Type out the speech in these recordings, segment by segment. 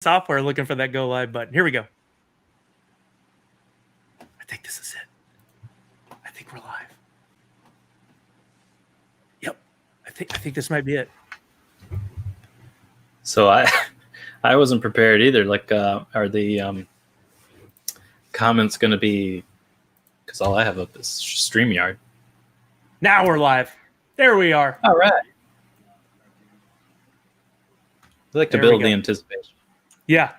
software looking for that go live button. Here we go. I think this is it. I think we're live. Yep. I think this might be it. So I wasn't prepared either. Like, are the comments going to be? Because all I have up is StreamYard. Now we're live. There we are. All right. I like to build the anticipation. Yeah.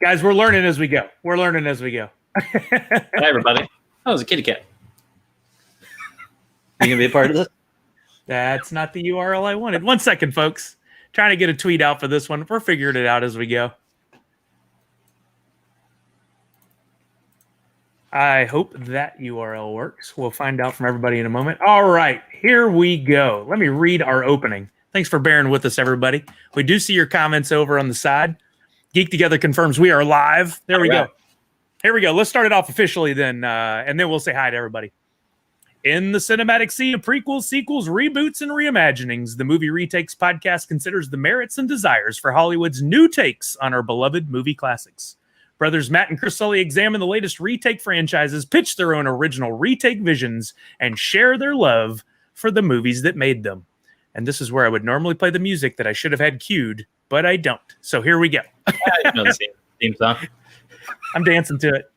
Guys, we're learning as we go. Hi, everybody. That was a kitty cat. You going to be a part of this? That's not the URL I wanted. 1 second, folks. Trying to get a tweet out for this one. We're figuring it out as we go. I hope that URL works. We'll find out from everybody in a moment. All right, here we go. Let me read our opening. Thanks for bearing with us, everybody. We do see your comments over on the side. Geek Together confirms we are live. There we go. Here we go. Let's start it off officially then, and then we'll say hi to everybody. In the cinematic sea of prequels, sequels, reboots, and reimaginings, the Movie Retakes podcast considers the merits and desires for Hollywood's new takes on our beloved movie classics. Brothers Matt and Chris Sully examine the latest retake franchises, pitch their own original retake visions, and share their love for the movies that made them. And this is where I would normally play the music that I should have had queued, but I don't. So here we go. You know the theme song. I'm dancing to it.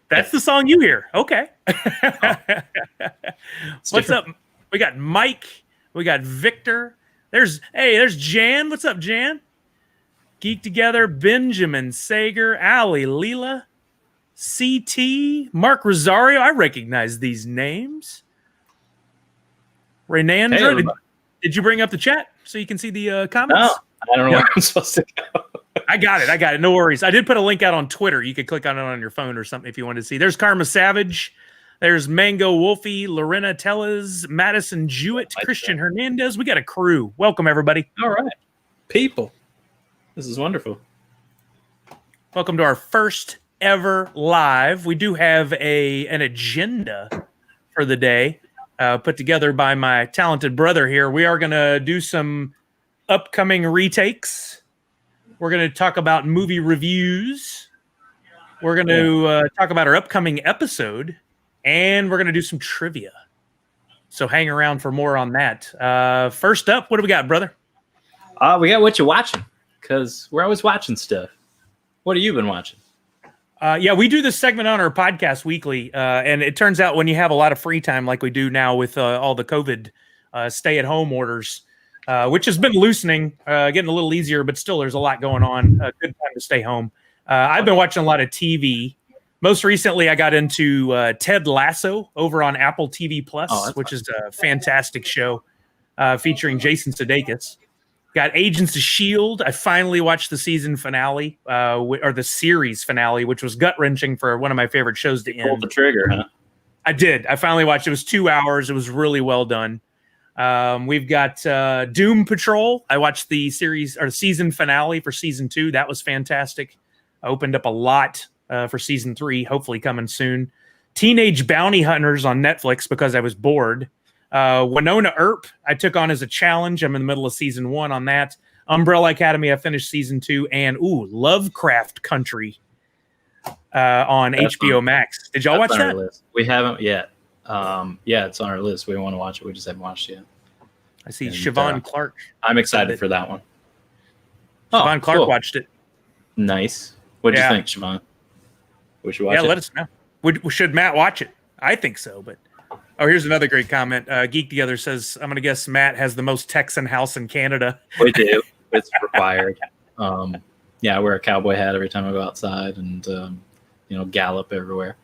That's the song you hear. Okay. What's up? We got Mike. We got Victor. There's Jan. What's up, Jan? Geek Together, Benjamin Sager, Ali Leela, CT, Mark Rosario. I recognize these names. Renandra, Hey, did you bring up the chat so you can see the comments? No, I don't know where I'm supposed to go. I got it. No worries. I did put a link out on Twitter. You could click on it on your phone or something if you wanted to see. There's Karma Savage. There's Mango Wolfie, Lorena Tellez, Madison Jewett, Christian Hernandez. We got a crew. Welcome, everybody. All right. People. This is wonderful. Welcome to our first ever live. We do have an agenda for the day put together by my talented brother here. We are going to do some upcoming retakes. We're going to talk about movie reviews. We're going to talk about our upcoming episode. And we're going to do some trivia. So hang around for more on that. First up, what do we got, brother? We got what you're watching, because we're always watching stuff. What have you been watching? We do this segment on our podcast weekly. And it turns out when you have a lot of free time like we do now with all the COVID stay-at-home orders, which has been loosening, getting a little easier, but still there's a lot going on. Good time to stay home. I've been watching a lot of TV. Most recently, I got into Ted Lasso over on Apple TV Plus, which is a fantastic show featuring Jason Sudeikis. Got Agents of S.H.I.E.L.D. I finally watched the season finale, or the series finale, which was gut-wrenching for one of my favorite shows to end. Pulled the trigger, huh? I did. I finally watched it. It was 2 hours. It was really well done. We've got Doom Patrol. I watched the series or season finale for season 2. That was fantastic. I opened up a lot for season 3, hopefully coming soon. Teenage Bounty Hunters on Netflix because I was bored. Winona Earp, I took on as a challenge. I'm in the middle of season 1 on that. Umbrella Academy, I finished season 2. And, Lovecraft Country on HBO Max. Did y'all watch that? List. We haven't yet. It's on our list. We want to watch it. We just haven't watched it yet. I see Siobhan Clark. I'm excited for that one. Siobhan Clark watched it. Nice. What do you think, Siobhan? We should watch it. Yeah, let us know. Should Matt watch it? I think so, but... Oh, here's another great comment. Geek Together says, I'm going to guess Matt has the most Texan house in Canada. We do. It's required. I wear a cowboy hat every time I go outside and, gallop everywhere.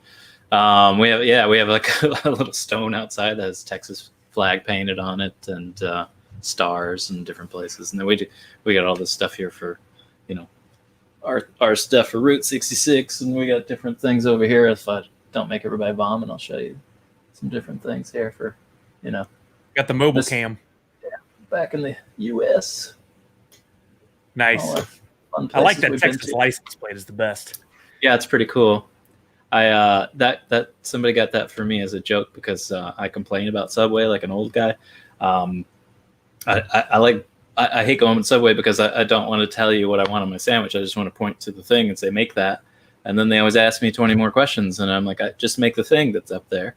We have like a little stone outside that has Texas flag painted on it and stars in different places. And then we got all this stuff here for, our stuff for Route 66, and we got different things over here. If I don't make everybody vomit, I'll show you some different things here for, Got the mobile cam. Yeah, back in the U.S. Nice. I like that Texas license plate is the best. Yeah, it's pretty cool. I that somebody got that for me as a joke because I complain about Subway like an old guy. I like I hate going on Subway because I don't want to tell you what I want on my sandwich. I just want to point to the thing and say, make that. And then they always ask me 20 more questions. And I'm like, I just make the thing that's up there.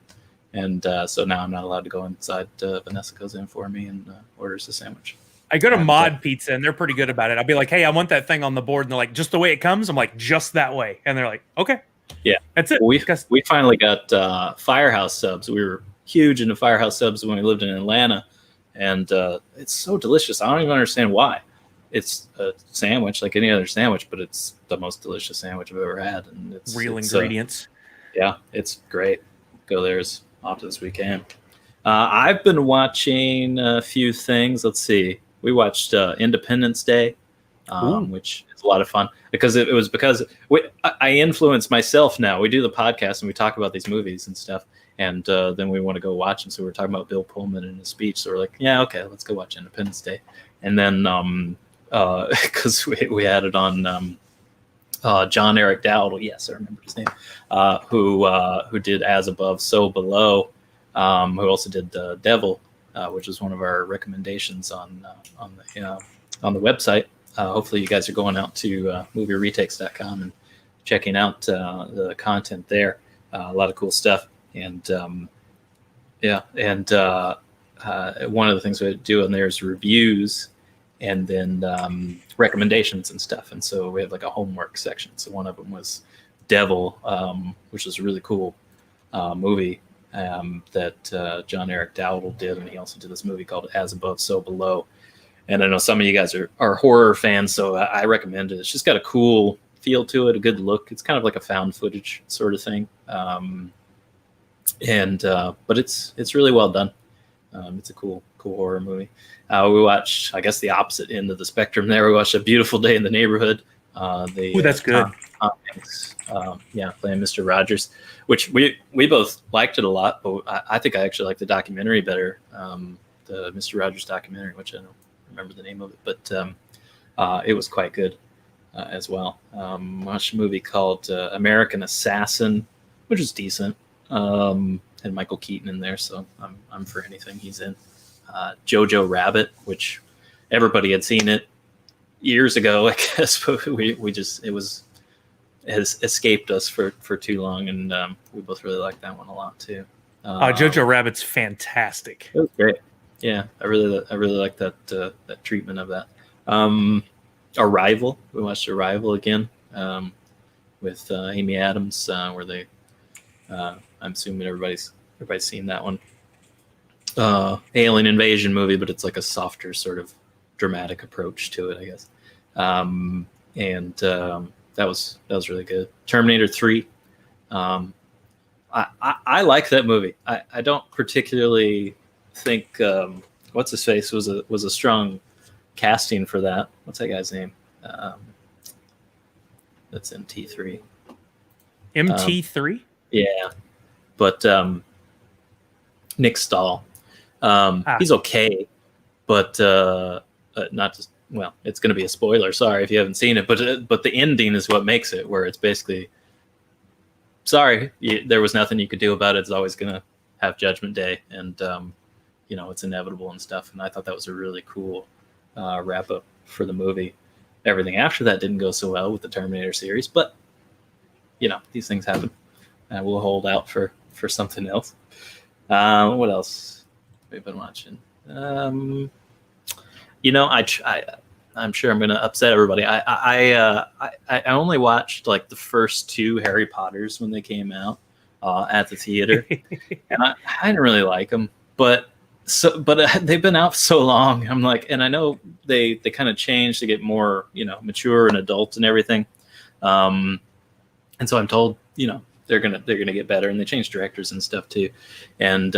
And so now I'm not allowed to go inside. Vanessa goes in for me and orders the sandwich. I go to Mod Pizza, and they're pretty good about it. I'll be like, hey, I want that thing on the board. And they're like, just the way it comes? I'm like, just that way. And they're like, okay. Yeah. That's it. We finally got Firehouse subs. We were huge into Firehouse subs when we lived in Atlanta. And it's so delicious. I don't even understand why. It's a sandwich like any other sandwich, but it's the most delicious sandwich I've ever had. And it's real ingredients. Yeah, it's great. Go there as often as we can. I've been watching a few things. Let's see. We watched Independence Day, which is a lot of fun because it was because I influence myself now. We do the podcast and we talk about these movies and stuff, and then we want to go watch them. So we're talking about Bill Pullman in his speech. So we're like, yeah, okay, let's go watch Independence Day. And then because we had it on John Eric Dowdle, yes, I remember his name, who did As Above, So Below, who also did Devil. Which was one of our recommendations on the website. Hopefully you guys are going out to movieretakes.com and checking out the content there. A lot of cool stuff. And one of the things we do on there is reviews and then recommendations and stuff. And so we have like a homework section. So one of them was Devil, which was a really cool movie. That John Eric Dowdle did, and he also did this movie called As Above, So Below. And I know some of you guys are horror fans, so I recommend it. It's just got a cool feel to it, a good look. It's kind of like a found footage sort of thing, but it's really well done. It's a cool horror movie. We watched, I guess, the opposite end of the spectrum there. We watched A Beautiful Day in the Neighborhood. That's good. Tom Hanks, playing Mr. Rogers, which we both liked it a lot, but I think I actually like the documentary better, the Mr. Rogers documentary, which I don't remember the name of it, but it was quite good as well. Watched a movie called American Assassin, which is decent, and Michael Keaton in there, so I'm for anything he's in. Jojo Rabbit, which everybody had seen it years ago, I guess, but it has escaped us for too long, and we both really like that one a lot too. Jojo Rabbit's fantastic. It was great. Yeah, I really like that treatment of that. Arrival. We watched Arrival again with Amy Adams, where they. I'm assuming everybody's seen that one. Alien invasion movie, but it's like a softer sort of dramatic approach to it, I guess. That was really good. Terminator 3. I like that movie. I don't particularly think what's his face was a strong casting for that. What's that guy's name? That's MT3. MT3? Yeah, but Nick Stahl. He's okay, but not just. Well, it's going to be a spoiler. Sorry if you haven't seen it, but the ending is what makes it, where it's basically, sorry, there was nothing you could do about it. It's always going to have Judgment Day, and it's inevitable and stuff. And I thought that was a really cool wrap up for the movie. Everything after that didn't go so well with the Terminator series, but these things happen, and we'll hold out for something else. What else we've been watching? I'm sure I'm going to upset everybody. I only watched like the first 2 Harry Potters when they came out at the theater, and I didn't really like them. But they've been out so long. I'm like, and I know they kind of changed to get more mature and adult and everything. And so I'm told they're gonna get better, and they changed directors and stuff too. And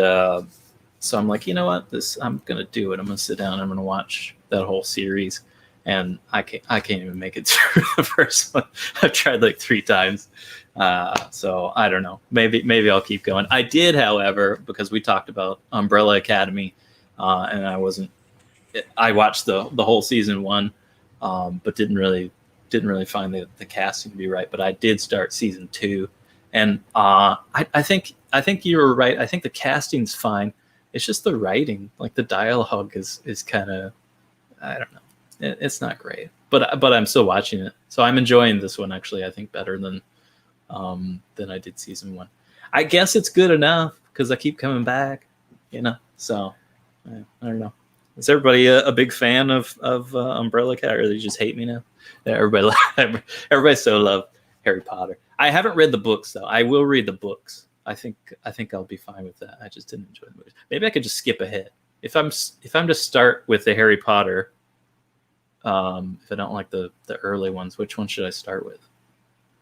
so I'm like, you know what? I'm gonna do it. I'm gonna sit down. I'm gonna watch that whole series, and I can't even make it through the first one. I've tried like 3 times, so I don't know. Maybe I'll keep going. I did, however, because we talked about Umbrella Academy, and I watched the whole season 1, but didn't really find the casting to be right. But I did start season 2, and I think you were right. I think the casting's fine. It's just the writing, like the dialogue is kind of I don't know. It's not great, but I'm still watching it, so I'm enjoying this one actually. I think better than I did season 1. I guess it's good enough because I keep coming back, So I don't know. Is everybody a big fan of Umbrella Academy, or they just hate me now? Yeah, everybody so love Harry Potter. I haven't read the books though. I will read the books. I think I'll be fine with that. I just didn't enjoy the movies. Maybe I could just skip ahead. If I'm to start with the Harry Potter, if I don't like the early ones, which one should I start with?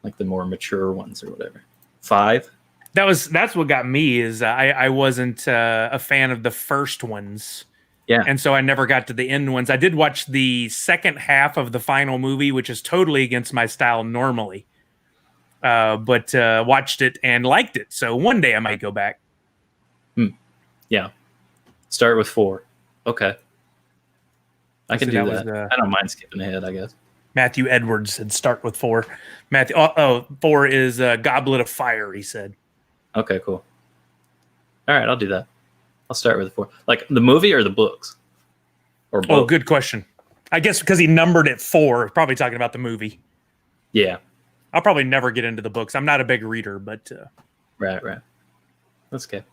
Like the more mature ones or whatever. 5. That's what got me is I wasn't a fan of the first ones. Yeah. And so I never got to the end ones. I did watch the second half of the final movie, which is totally against my style normally. But watched it and liked it. So one day I might go back. Yeah. Start with 4. Okay. I can do that. I don't mind skipping ahead, I guess. Matthew Edwards said start with 4. 4 is Goblet of Fire, he said. Okay, cool. All right, I'll do that. I'll start with 4. Like the movie or the books? Or both? Oh, good question. I guess because he numbered it 4, probably talking about the movie. Yeah. I'll probably never get into the books. I'm not a big reader, but... Right. That's good.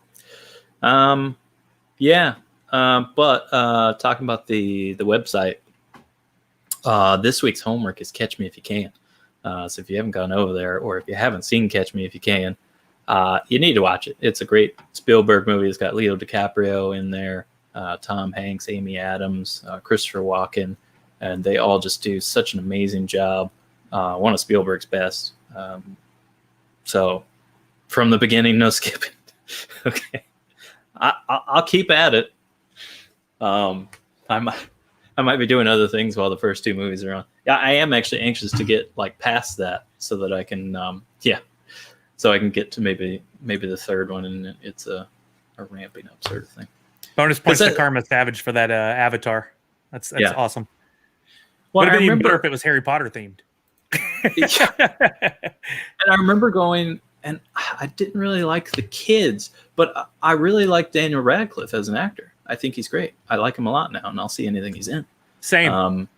Yeah. But talking about the website, this week's homework is Catch Me If You Can. So if you haven't gone over there, or if you haven't seen Catch Me If You Can, you need to watch it. It's a great Spielberg movie. It's got Leo DiCaprio in there, Tom Hanks, Amy Adams, Christopher Walken, and they all just do such an amazing job. One of Spielberg's best. So from the beginning, no skipping. Okay. I'll keep at it. I might be doing other things while the first 2 movies are on. Yeah, I am actually anxious to get past that so that I can so I can get to maybe the third one, and it's a ramping up sort of thing. Bonus points to Karma Savage for that Avatar. That's awesome. Well, would have been even better if it was Harry Potter themed. And I remember going, and I didn't really like the kids, but I really like Daniel Radcliffe as an actor. I think he's great. I like him a lot now, and I'll see anything he's in. Same.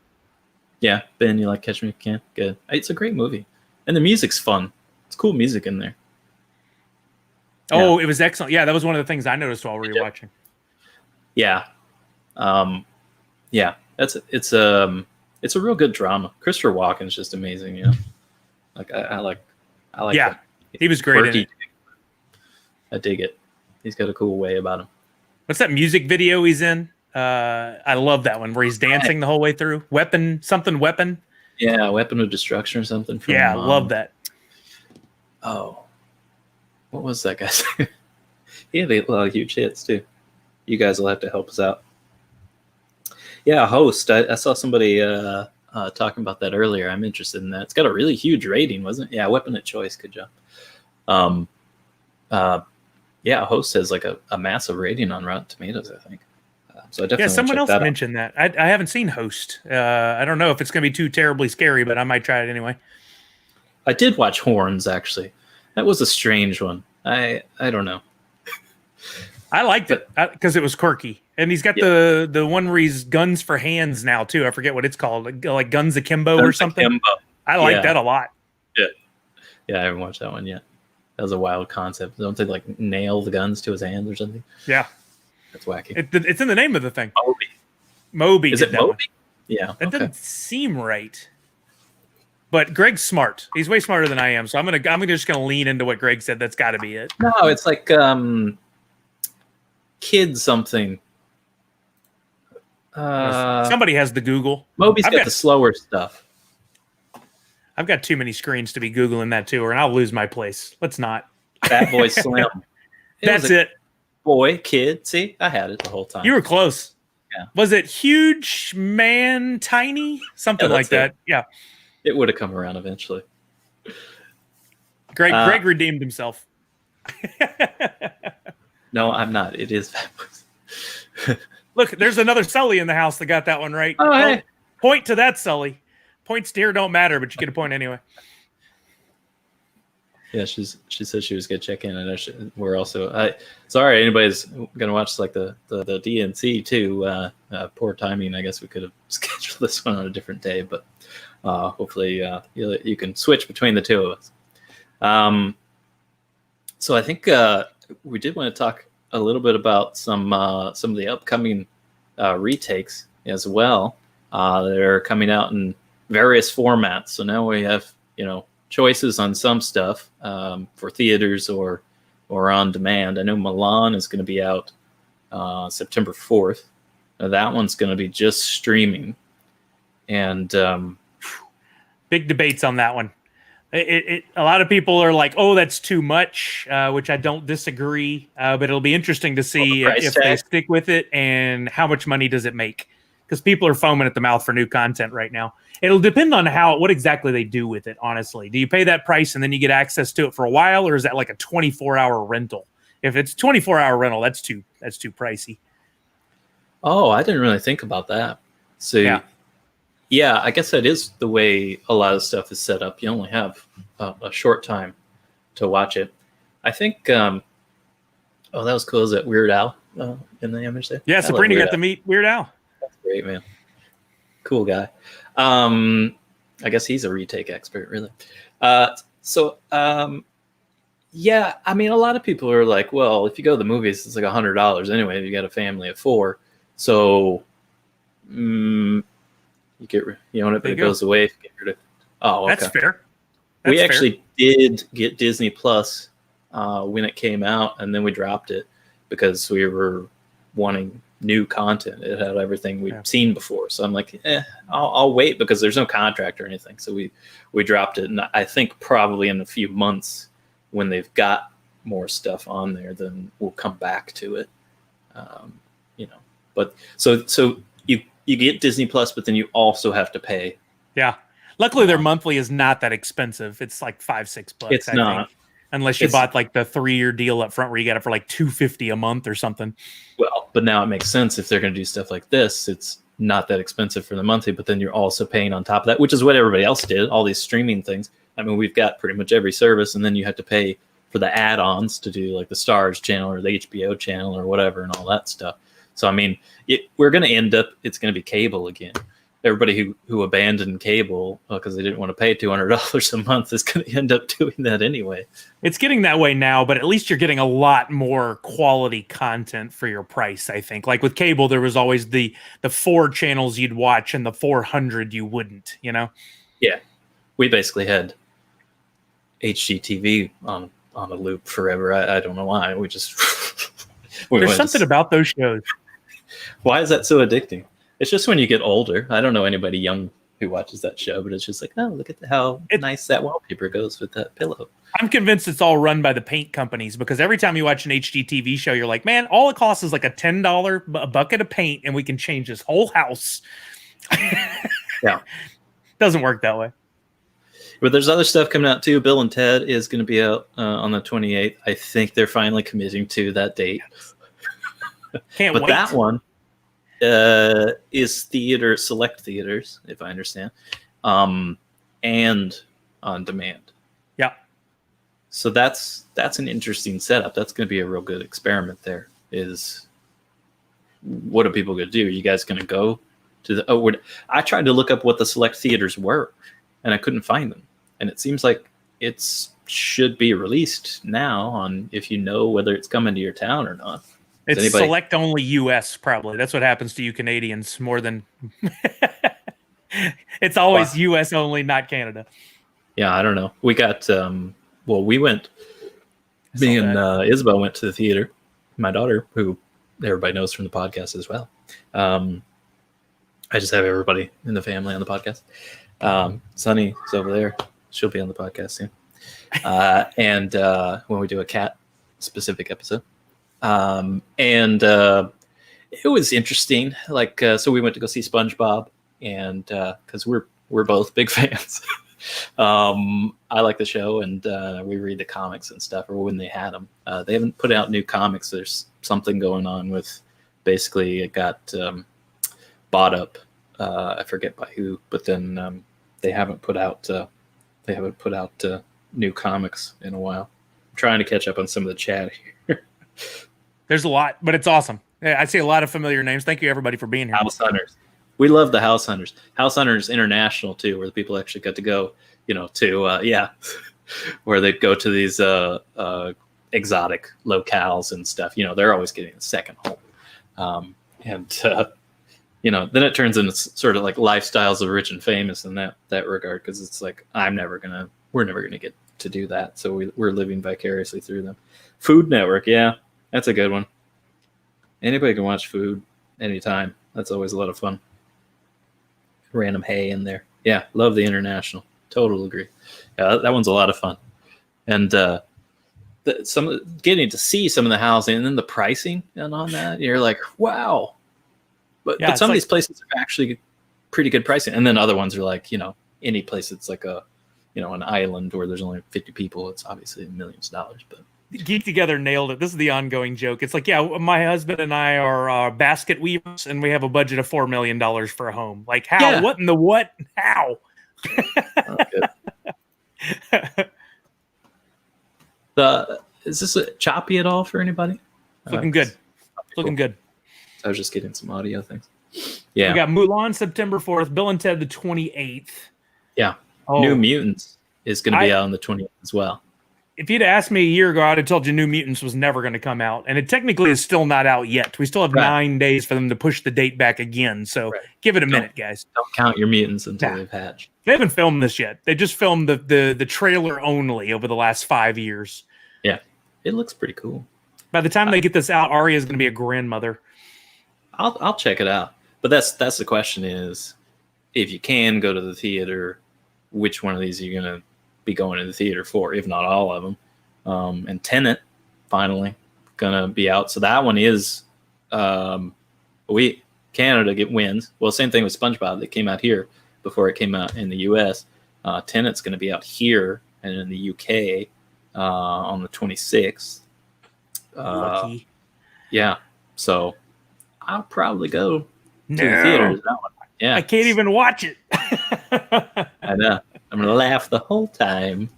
Yeah, Ben, you like Catch Me If You Can? Good. It's a great movie, and the music's fun. It's cool music in there. Oh, yeah. It was excellent. Yeah, that was one of the things I noticed while we were watching. Yeah, it's a real good drama. Christopher Walken's just amazing. Like I like. Yeah, he was great in it. I dig it. He's got a cool way about him. What's that music video he's in? I love that one where he's dancing the whole way through. Weapon. Yeah, Weapon of Destruction or something. I love that. Oh, what was that guy's? He had a lot of huge hits too. You guys will have to help us out. Yeah, Host. I saw somebody talking about that earlier. I'm interested in that. It's got a really huge rating, wasn't it? Yeah, Weapon of Choice. Good job. Yeah, Host has like a massive rating on Rotten Tomatoes, I think. So I definitely someone else mentioned that. I haven't seen Host. I don't know if it's going to be too terribly scary, but I might try it anyway. I did watch Horns, actually. That was a strange one. I don't know. I liked it because it was quirky. And he's got the one where he's Guns for Hands now, too. I forget what it's called. Like Guns Akimbo or something. Akimbo. I like that a lot. Yeah, I haven't watched that one yet. That was a wild concept. Don't they nail the guns to his hands or something? Yeah. That's wacky. It's in the name of the thing. Moby. Is it Moby? One. Yeah. That doesn't seem right. But Greg's smart. He's way smarter than I am. So I'm just gonna lean into what Greg said. That's got to be it. No, it's like kid something. Somebody has the Google. Moby's got the slower stuff. I've got too many screens to be Googling that too, or I'll lose my place. Let's not. Fat Boy Slim. That's it. Boy, kid. See, I had it the whole time. You were close. Yeah. Was it Huge Man Tiny? Something like that. Yeah. It would have come around eventually. Greg redeemed himself. No, I'm not. It is Fat Boy. Look, there's another Sully in the house that got that one right. Oh, hey. Point to that, Sully. Points here don't matter, but you get a point anyway. Yeah, she said she was gonna check in, and we're also. Sorry, anybody's gonna watch like the DNC too. Poor timing. I guess we could have scheduled this one on a different day, but hopefully you can switch between the two of us. So I think we did want to talk a little bit about some of the upcoming retakes as well. That are coming out in various formats. So now we have choices on some stuff for theaters or on demand. I know Milan is going to be out September 4th. Now that one's going to be just streaming. And big debates on that one. A lot of people are like, oh, that's too much, which I don't disagree. But it'll be interesting to see if they stick with it and how much money does it make. Because people are foaming at the mouth for new content right now. It'll depend on what exactly they do with it, honestly. Do you pay that price and then you get access to it for a while, or is that like a 24-hour rental? If it's 24-hour rental, that's too pricey. Oh, I didn't really think about that. So yeah, I guess that is the way a lot of stuff is set up. You only have a short time to watch it. I think, that was cool. Is that Weird Al in the image there? Yeah, Sabrina got to meet Weird Al. That's great, man. Cool guy. I guess he's a retake expert, really. Yeah, I mean, a lot of people are like, well, if you go to the movies, it's like $100 anyway. You got a family of 4, so you own it, but it goes away if you get rid of it. Oh, okay. That's fair. We actually did get Disney Plus when it came out, and then we dropped it because we were wanting new content. It had everything we'd seen before. So I'm like, I'll wait because there's no contract or anything. So we dropped it. And I think probably in a few months when they've got more stuff on there, then we'll come back to it. But so you get Disney Plus, but then you also have to pay. Yeah. Luckily their monthly is not that expensive. It's like $5-6. It's not. Think. Unless you bought like the 3-year deal up front where you got it for like $250 a month or something. Well, but now it makes sense if they're going to do stuff like this. It's not that expensive for the monthly, but then you're also paying on top of that, which is what everybody else did. All these streaming things. I mean, we've got pretty much every service, and then you have to pay for the add-ons to do like the Stars channel or the HBO channel or whatever and all that stuff. So I mean, we're going to end up. It's going to be cable again. Everybody who abandoned cable because they didn't want to pay $200 a month is going to end up doing that anyway. It's getting that way now, but at least you're getting a lot more quality content for your price, I think. Like with cable, there was always the 4 channels you'd watch and the 400 you wouldn't, Yeah. We basically had HGTV on a loop forever. I don't know why. We just... There's something about those shows. Why is that so addicting? It's just when you get older. I don't know anybody young who watches that show, but it's just like, oh, look at how nice that wallpaper goes with that pillow. I'm convinced it's all run by the paint companies because every time you watch an HGTV show, you're like, man, all it costs is like a $10 bucket of paint and we can change this whole house. Yeah. Doesn't work that way. But there's other stuff coming out too. Bill and Ted is going to be out on the 28th. I think they're finally committing to that date. Can't wait. But that one is select theaters, if I understand, and on demand. Yeah. So that's an interesting setup. That's going to be a real good experiment. There is, what are people going to do? Are you guys going to go to the? I tried to look up what the select theaters were, and I couldn't find them. And it seems like it should be released now on if you know whether it's coming to your town or not. It's select only US, probably. That's what happens to you Canadians more than... It's always US only, not Canada. Yeah, I don't know. We got... we went... Me and Isabel went to the theater. My daughter, who everybody knows from the podcast as well. I just have everybody in the family on the podcast. Sunny is over there. She'll be on the podcast soon. And when we do a cat-specific episode. And it was interesting. Like, so we went to go see SpongeBob, and because we're both big fans. I like the show, and we read the comics and stuff, or when they had them. They haven't put out new comics. There's something going on with, basically, it got bought up. I forget by who, but then they haven't put out new comics in a while. I'm trying to catch up on some of the chat here. There's a lot, but it's awesome. I see a lot of familiar names. Thank you, everybody, for being here. House Hunters. We love the House Hunters. House Hunters International, too, where the people actually got to go, to, where they'd go to these exotic locales and stuff. They're always getting a second home. Then it turns into sort of like lifestyles of rich and famous in that regard, because it's like, we're never gonna get to do that. So we're living vicariously through them. Food Network, yeah, that's a good one. Anybody can watch Food anytime. That's always a lot of fun. Random hay in there. Yeah, love the International. Total agree. Yeah, that one's a lot of fun. And getting to see some of the housing and then the pricing and on that, you're like, wow. But some of these places are actually pretty good pricing. And then other ones are like, any place that's like an island where there's only 50 people, it's obviously millions of dollars. But Geek Together nailed it. This is the ongoing joke. It's like, yeah, my husband and I are basket weavers, and we have a budget of $4 million for a home. Like, how? Yeah. What in the what? How? Is this choppy at all for anybody? It's looking good. Looking good. I was just getting some audio things. Yeah. We got Mulan September 4th, Bill and Ted the 28th. Yeah. New Mutants is going to be out on the 28th as well. If you'd asked me a year ago, I'd have told you New Mutants was never going to come out. And it technically is still not out yet. We still have 9 days for them to push the date back again. So give it a minute, guys. Don't count your mutants until they've hatched. They haven't filmed this yet. They just filmed the trailer only over the last 5 years. Yeah. It looks pretty cool. By the time they get this out, Arya is going to be a grandmother. I'll check it out. But that's the question is, if you can go to the theater, which one of these are you going to be going to the theater for, if not all of them? And Tenet finally going to be out. So that one is Canada wins. Well, same thing with SpongeBob that came out here before it came out in the US. Tenet's going to be out here and in the UK on the 26th. Lucky. Yeah. So I'll probably go to the theater. That one. Yeah. I can't even watch it. I know. I'm going to laugh the whole time.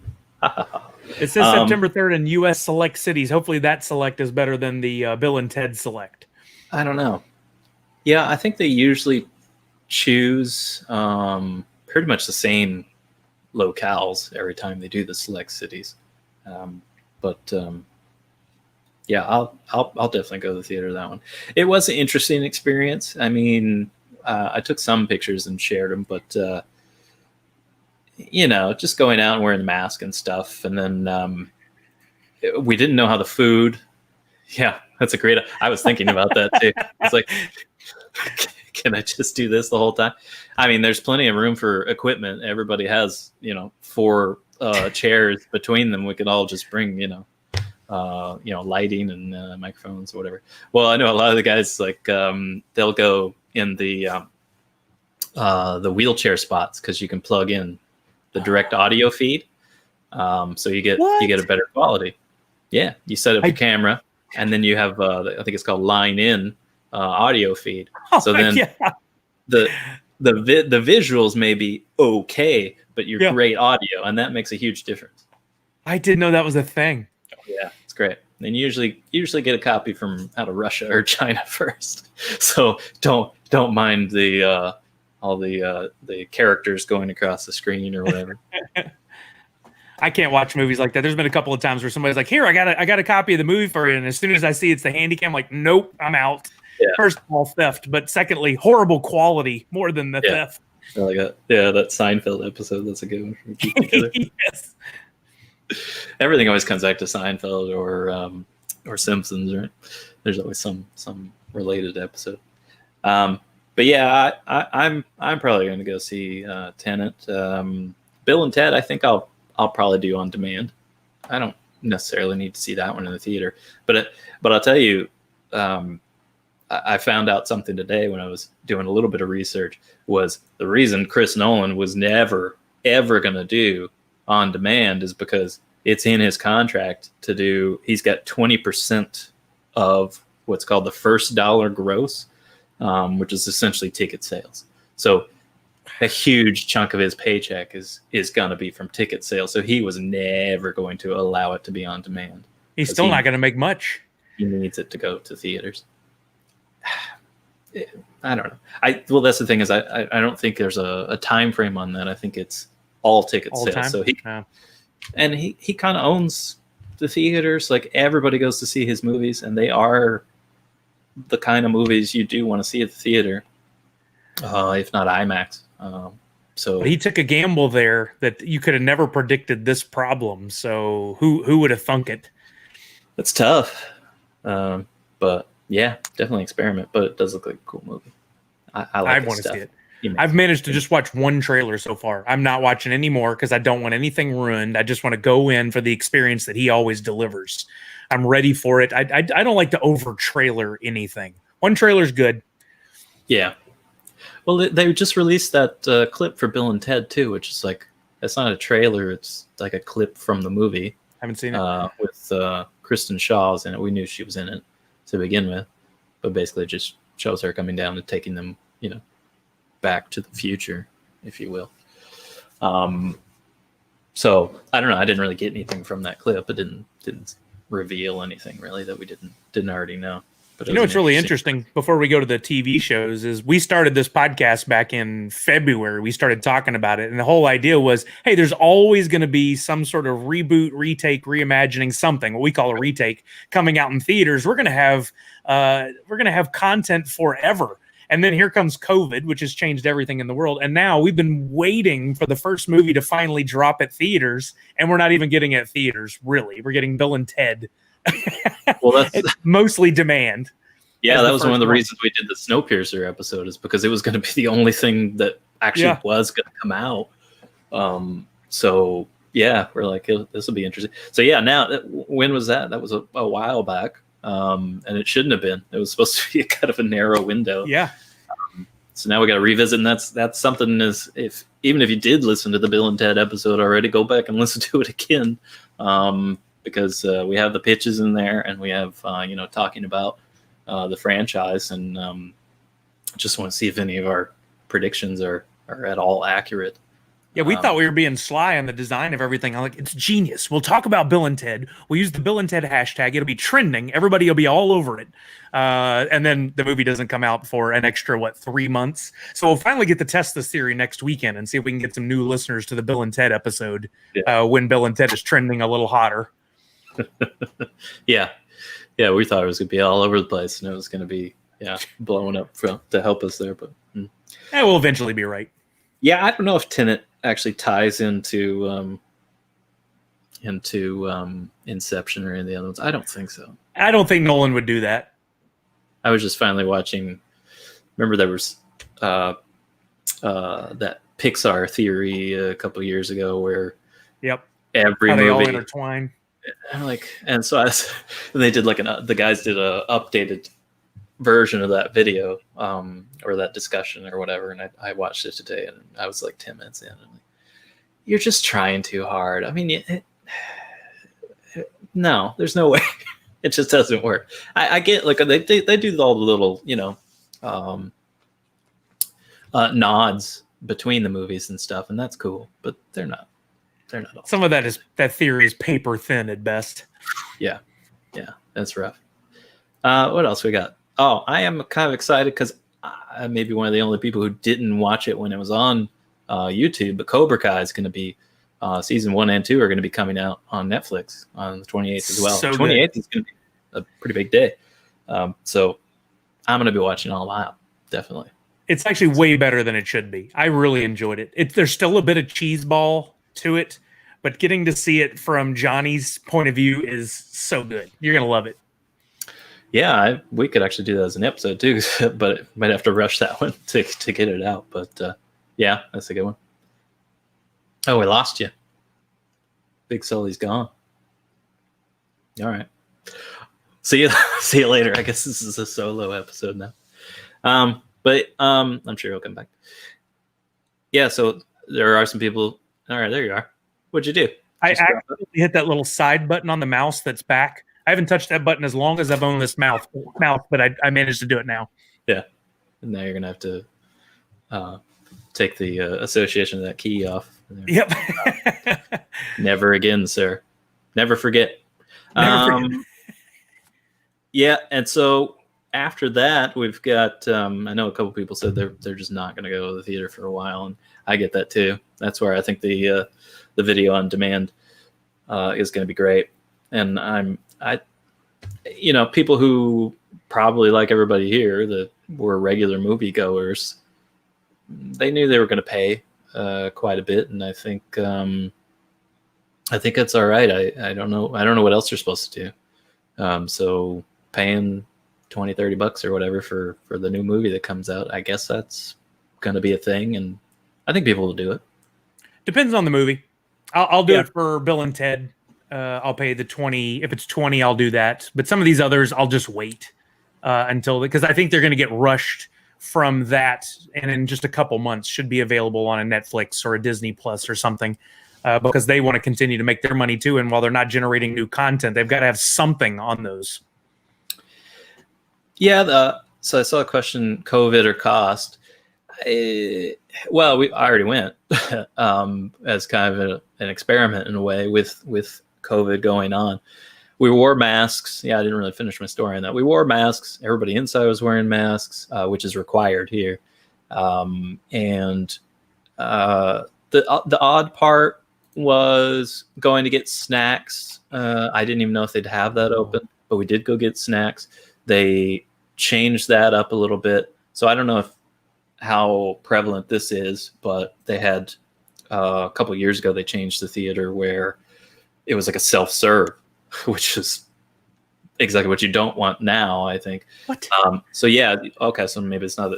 It says September 3rd in U.S. select cities. Hopefully that select is better than the Bill and Ted select. I don't know. Yeah, I think they usually choose pretty much the same locales every time they do the select cities. Yeah, I'll definitely go to the theater that one. It was an interesting experience. I mean, I took some pictures and shared them, but just going out and wearing the mask and stuff, and then we didn't know how the food. Yeah, that's a great. I was thinking about that too. It's like, can I just do this the whole time? I mean, there's plenty of room for equipment. Everybody has 4 chairs between them. We could all just bring lighting and microphones or whatever. Well, I know a lot of the guys they'll go in the wheelchair spots because you can plug in the direct audio feed, so you get a better quality. Yeah, you set up your camera, and then you have I think it's called line in audio feed. So then the visuals may be okay, but you're great audio, and that makes a huge difference. I didn't know that was a thing. Yeah, it's great. And you usually get a copy from out of Russia or China first, so don't mind the all the characters going across the screen or whatever. I can't watch movies like that. There's been a couple of times where somebody's like, "Here, I got a copy of the movie for you," and as soon as I see it's the Handycam, I'm like, "Nope, I'm out." Yeah. First of all, theft, but secondly, horrible quality more than the theft. Like that Seinfeld episode. That's a good one from Keep Together. Yes. Everything always comes back to Seinfeld or Simpsons, right? There's always some related episode. But yeah, I'm probably going to go see Tenet. Bill and Ted, I think I'll probably do on demand. I don't necessarily need to see that one in the theater, but I'll tell you, I found out something today when I was doing a little bit of research. Was the reason Chris Nolan was never ever going to do on demand is because it's in his contract to do. He's got 20% of what's called the first dollar gross, which is essentially ticket sales. So a huge chunk of his paycheck is going to be from ticket sales. So he was never going to allow it to be on demand. He's still not going to make much. He needs it to go to theaters. I don't know. Well, that's the thing is I don't think there's a time frame on that. I think it's all ticket sales. Time? So he kind of owns the theaters. Like everybody goes to see his movies, and they are the kind of movies you do want to see at the theater, if not IMAX. But he took a gamble there that you could have never predicted this problem. So who would have thunk it? That's tough. But yeah, definitely experiment. But it does look like a cool movie. I want to see it. I've managed to just watch one trailer so far. I'm not watching any more because I don't want anything ruined. I just want to go in for the experience that he always delivers. I'm ready for it. I don't like to over trailer anything. One trailer's good. Yeah. Well, they just released that clip for Bill and Ted too, which is like, it's not a trailer. It's like a clip from the movie. Haven't seen it. With Kristen Shaw's in it. We knew she was in it to begin with, but basically just shows her coming down and taking them, back to the future, if you will. So I don't know. I didn't really get anything from that clip. It didn't reveal anything really that we didn't already know. But what's really interesting before we go to the TV shows is we started this podcast back in February. We started talking about it, and the whole idea was, hey, there's always going to be some sort of reboot, retake, reimagining something, what we call a retake, coming out in theaters. We're going to have content forever. And then here comes COVID, which has changed everything in the world. And now we've been waiting for the first movie to finally drop at theaters, and we're not even getting it at theaters, really. We're getting Bill and Ted. Well, it's mostly demand. Yeah, that was one of the reasons we did the Snowpiercer episode, is because it was going to be the only thing that actually was going to come out. So yeah, we're like, this will be interesting. So yeah, now when was that? That was a while back, and it shouldn't have been. It was supposed to be a kind of a narrow window. Yeah. So now we got to revisit, and that's something. Even if you did listen to the Bill and Ted episode already, go back and listen to it again. Because we have the pitches in there, and we have talking about the franchise, and just want to see if any of our predictions are at all accurate. Yeah, we thought we were being sly on the design of everything. I'm like, it's genius. We'll talk about Bill and Ted. We'll use the Bill and Ted hashtag. It'll be trending. Everybody will be all over it. And then the movie doesn't come out for an extra, 3 months. So we'll finally get to test this theory next weekend and see if we can get some new listeners to the Bill and Ted episode when Bill and Ted is trending a little hotter. Yeah, we thought it was going to be all over the place, and it was going to be blowing up to help us there. But we'll eventually be right. Yeah, I don't know if Tenet actually ties into Inception or any of the other ones. I don't think so. I don't think Nolan would do that. I was just finally watching. Remember, there was that Pixar theory a couple of years ago where every how they movie all intertwine. And so they did the guys did a updated version of that video or that discussion or whatever, and I watched it today, and I was like 10 minutes in, and I'm like, you're just trying too hard. I mean, no, there's no way. It just doesn't work. I get they do all the little nods between the movies and stuff, and that's cool, but they're not all. Some of that theory is paper thin at best. Yeah, that's rough. What else we got? Oh, I am kind of excited because I may be one of the only people who didn't watch it when it was on YouTube, but Cobra Kai is going to be season 1 and 2 are going to be coming out on Netflix on the 28th as well. So 28th is going to be a pretty big day. So I'm going to be watching all out, definitely. It's actually way better than it should be. I really enjoyed it. There's still a bit of cheeseball to it, but getting to see it from Johnny's point of view is so good. You're going to love it. Yeah, we could actually do that as an episode too, but might have to rush that one to get it out. But yeah, that's a good one. Oh, we lost you. Big Sully's gone. All right. See you later. I guess this is a solo episode now. But I'm sure he'll come back. Yeah, so there are some people. All right, there you are. What'd you do? I accidentally hit that little side button on the mouse that's back. I haven't touched that button as long as I've owned this mouth, but I managed to do it now. Yeah. And now you're going to have to take the association of that key off. Yep. Never again, sir. Never forget. Never forget. Yeah, and so after that, we've got. I know a couple people said they're just not going to go to the theater for a while, and I get that too. That's where I think the video on demand is going to be great. And people who probably like everybody here that were regular moviegoers, they knew they were going to pay quite a bit, and I think it's all right. I don't know what else you're supposed to do. So paying $20-$30 or whatever for the new movie that comes out, I guess that's going to be a thing, and I think people will do it. Depends on the movie. I'll do it for Bill and Ted. I'll pay the 20. If it's 20, I'll do that. But some of these others, I'll just wait until, because I think they're going to get rushed from that, and in just a couple months should be available on a Netflix or a Disney Plus or something, because they want to continue to make their money too. And while they're not generating new content, they've got to have something on those. Yeah. So I saw a question: COVID or cost? I already went as kind of an experiment in a way with COVID going on. We wore masks. Yeah, I didn't really finish my story on that. We wore masks. Everybody inside was wearing masks, which is required here. And the odd part was going to get snacks. I didn't even know if they'd have that open, but we did go get snacks. They changed that up a little bit. So I don't know how prevalent this is, but they had a couple of years ago, they changed the theater where it was like a self-serve, which is exactly what you don't want now, I think. What? So yeah, okay, so maybe it's not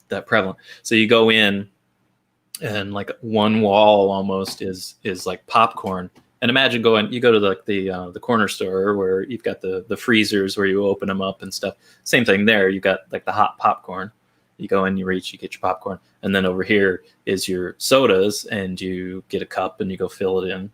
that prevalent. So you go in, and like one wall almost is like popcorn. And imagine you go to the corner store where you've got the freezers where you open them up and stuff. Same thing there. You got like the hot popcorn. You go in, you reach, you get your popcorn, and then over here is your sodas, and you get a cup and you go fill it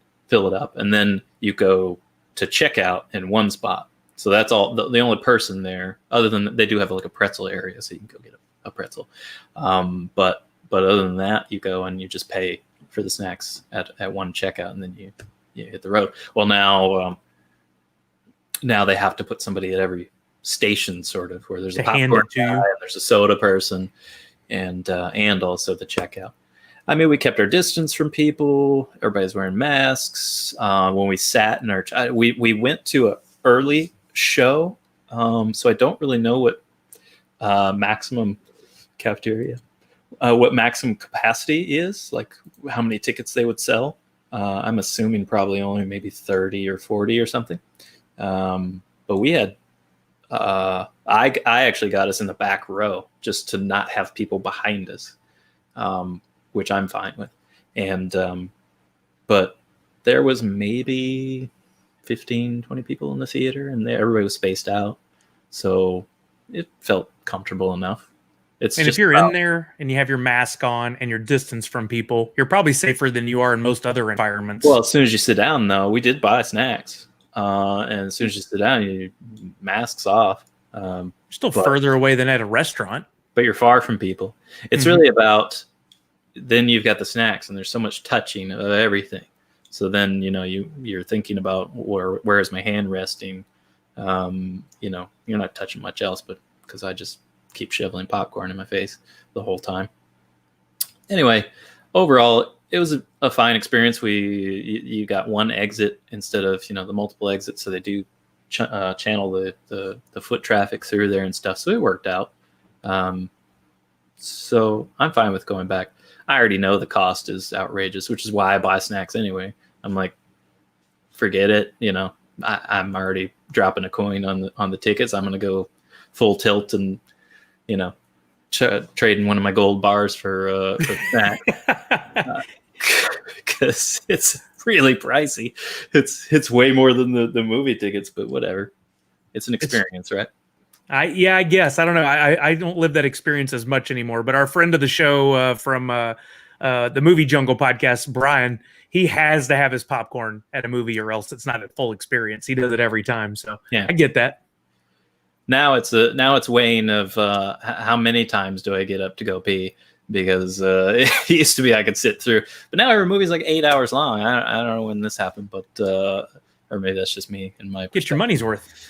up, and then you go to checkout in one spot. So that's all. The only person there, other than they do have like a pretzel area, so you can go get a pretzel. But other than that, you go and you just pay for the snacks at one checkout, and then you hit the road. Well, now they have to put somebody at every station, sort of, where there's a popcorn guy, and there's a soda person, and also the checkout. I mean, we kept our distance from people. Everybody's wearing masks. When we sat in our, we went to an early show, so I don't really know what maximum cafeteria, what maximum capacity is, like how many tickets they would sell. I'm assuming probably only maybe 30 or 40 or something. But we had. I actually got us in the back row just to not have people behind us, which I'm fine with. And but there was maybe 15, 20 people in the theater, and everybody was spaced out, so it felt comfortable enough. And if you're in there and you have your mask on and you're distanced from people, you're probably safer than you are in most other environments. Well, as soon as you sit down, though, we did buy snacks. And as soon as you sit down, you masks off. You're still further away than at a restaurant. But you're far from people. It's really about, then you've got the snacks, and there's so much touching of everything. So then, you're thinking about where is my hand resting? You're not touching much else, but because I just keep shoveling popcorn in my face the whole time. Anyway, overall, it was a fine experience. You got one exit instead of the multiple exits, so they do channel the foot traffic through there and stuff. So it worked out. So I'm fine with going back. I already know the cost is outrageous, which is why I buy snacks anyway. I'm like, forget it. I'm already dropping a coin on the tickets. I'm going to go full tilt and trading one of my gold bars for snack. Because it's really pricey. It's way more than the movie tickets, but whatever. It's an experience, right? I guess. I don't know. I don't live that experience as much anymore. But our friend of the show from the Movie Jungle podcast, Brian, he has to have his popcorn at a movie, or else it's not a full experience. He does it every time. So yeah, I get that. Now it's weighing of how many times do I get up to go pee? because it used to be I could sit through, but now every movie's like 8 hours long. I don't know when this happened, but or maybe that's just me and my Get your money's worth.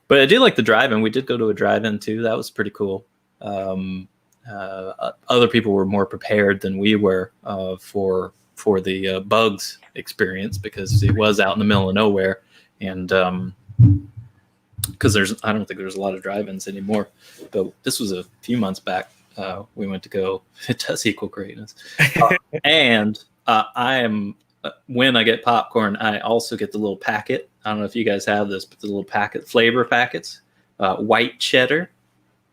But I did like the drive-in. We did go to a drive-in too. That was pretty cool. Other people were more prepared than we were for the bugs experience, because it was out in the middle of nowhere, and because I don't think there's a lot of drive-ins anymore. But this was a few months back. We went to go. It does equal greatness. And I am when I get popcorn, I also get the little packet. I don't know if you guys have this, but the little packet flavor packets, white cheddar.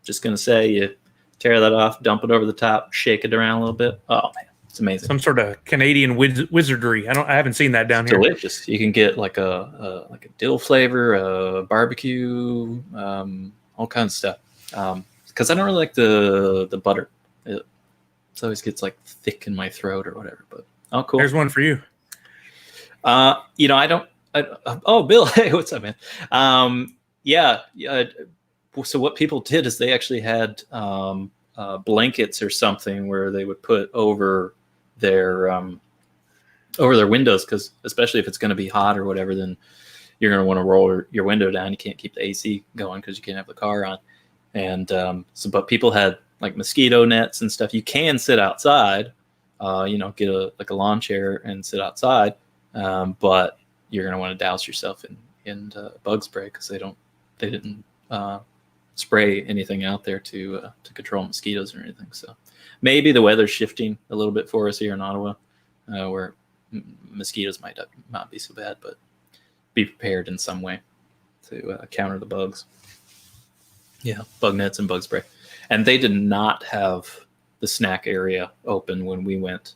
Just gonna say, you tear that off, dump it over the top, shake it around a little bit. Oh man, it's amazing. Some sort of Canadian wizardry. I haven't seen that down here. Delicious. You can get like a dill flavor, barbecue, all kinds of stuff. Because I don't really like the butter. It always gets like thick in my throat or whatever. But oh, cool. There's one for you. I don't. Oh, Bill. Hey, what's up, man? Yeah. So what people did is they actually had blankets or something where they would put over their windows, because especially if it's going to be hot or whatever, then you're going to want to roll your window down. You can't keep the AC going because you can't have the car on. And but people had like mosquito nets and stuff. You can sit outside, get a lawn chair and sit outside, but you're going to want to douse yourself in bug spray, because they didn't spray anything out there to control mosquitoes or anything. So maybe the weather's shifting a little bit for us here in Ottawa, where mosquitoes might not be so bad, but be prepared in some way to counter the bugs. Yeah, bug nets and bug spray. And they did not have the snack area open when we went.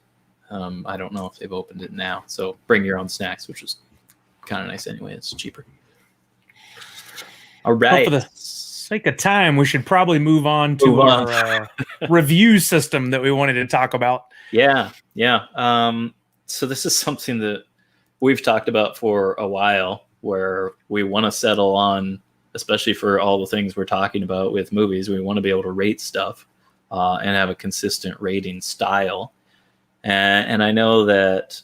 I don't know if they've opened it now. So bring your own snacks, which was kind of nice anyway. It's cheaper. All right. Well, for the sake of time, we should probably move on to our review system that we wanted to talk about. Yeah. So this is something that we've talked about for a while, where we want to settle on, especially for all the things we're talking about with movies. We want to be able to rate stuff and have a consistent rating style. And I know that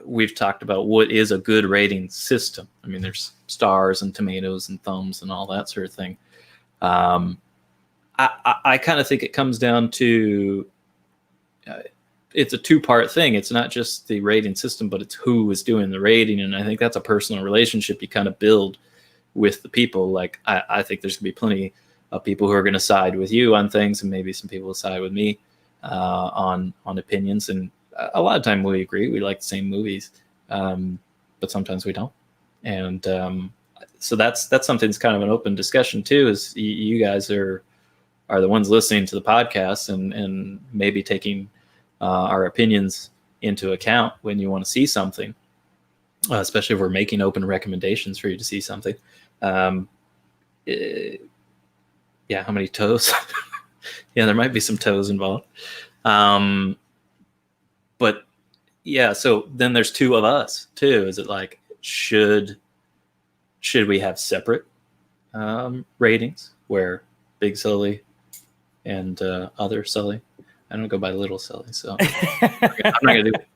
we've talked about what is a good rating system. I mean, there's stars and tomatoes and thumbs and all that sort of thing. I kind of think it comes down to it's a two-part thing. It's not just the rating system, but it's who is doing the rating. And I think that's a personal relationship you kind of build with the people. Like, I think there's gonna be plenty of people who are going to side with you on things, and maybe some people will side with me on opinions. And a lot of time we agree, we like the same movies, but sometimes we don't. And so that's something that's kind of an open discussion too, is you guys are the ones listening to the podcast and maybe taking our opinions into account when you want to see something, especially if we're making open recommendations for you to see something. Yeah, how many toes? Yeah, there might be some toes involved. But yeah, so then there's two of us too. Is it like, should we have separate ratings where Big Sully and other Sully? I don't go by Little Sully, so I'm not gonna do it.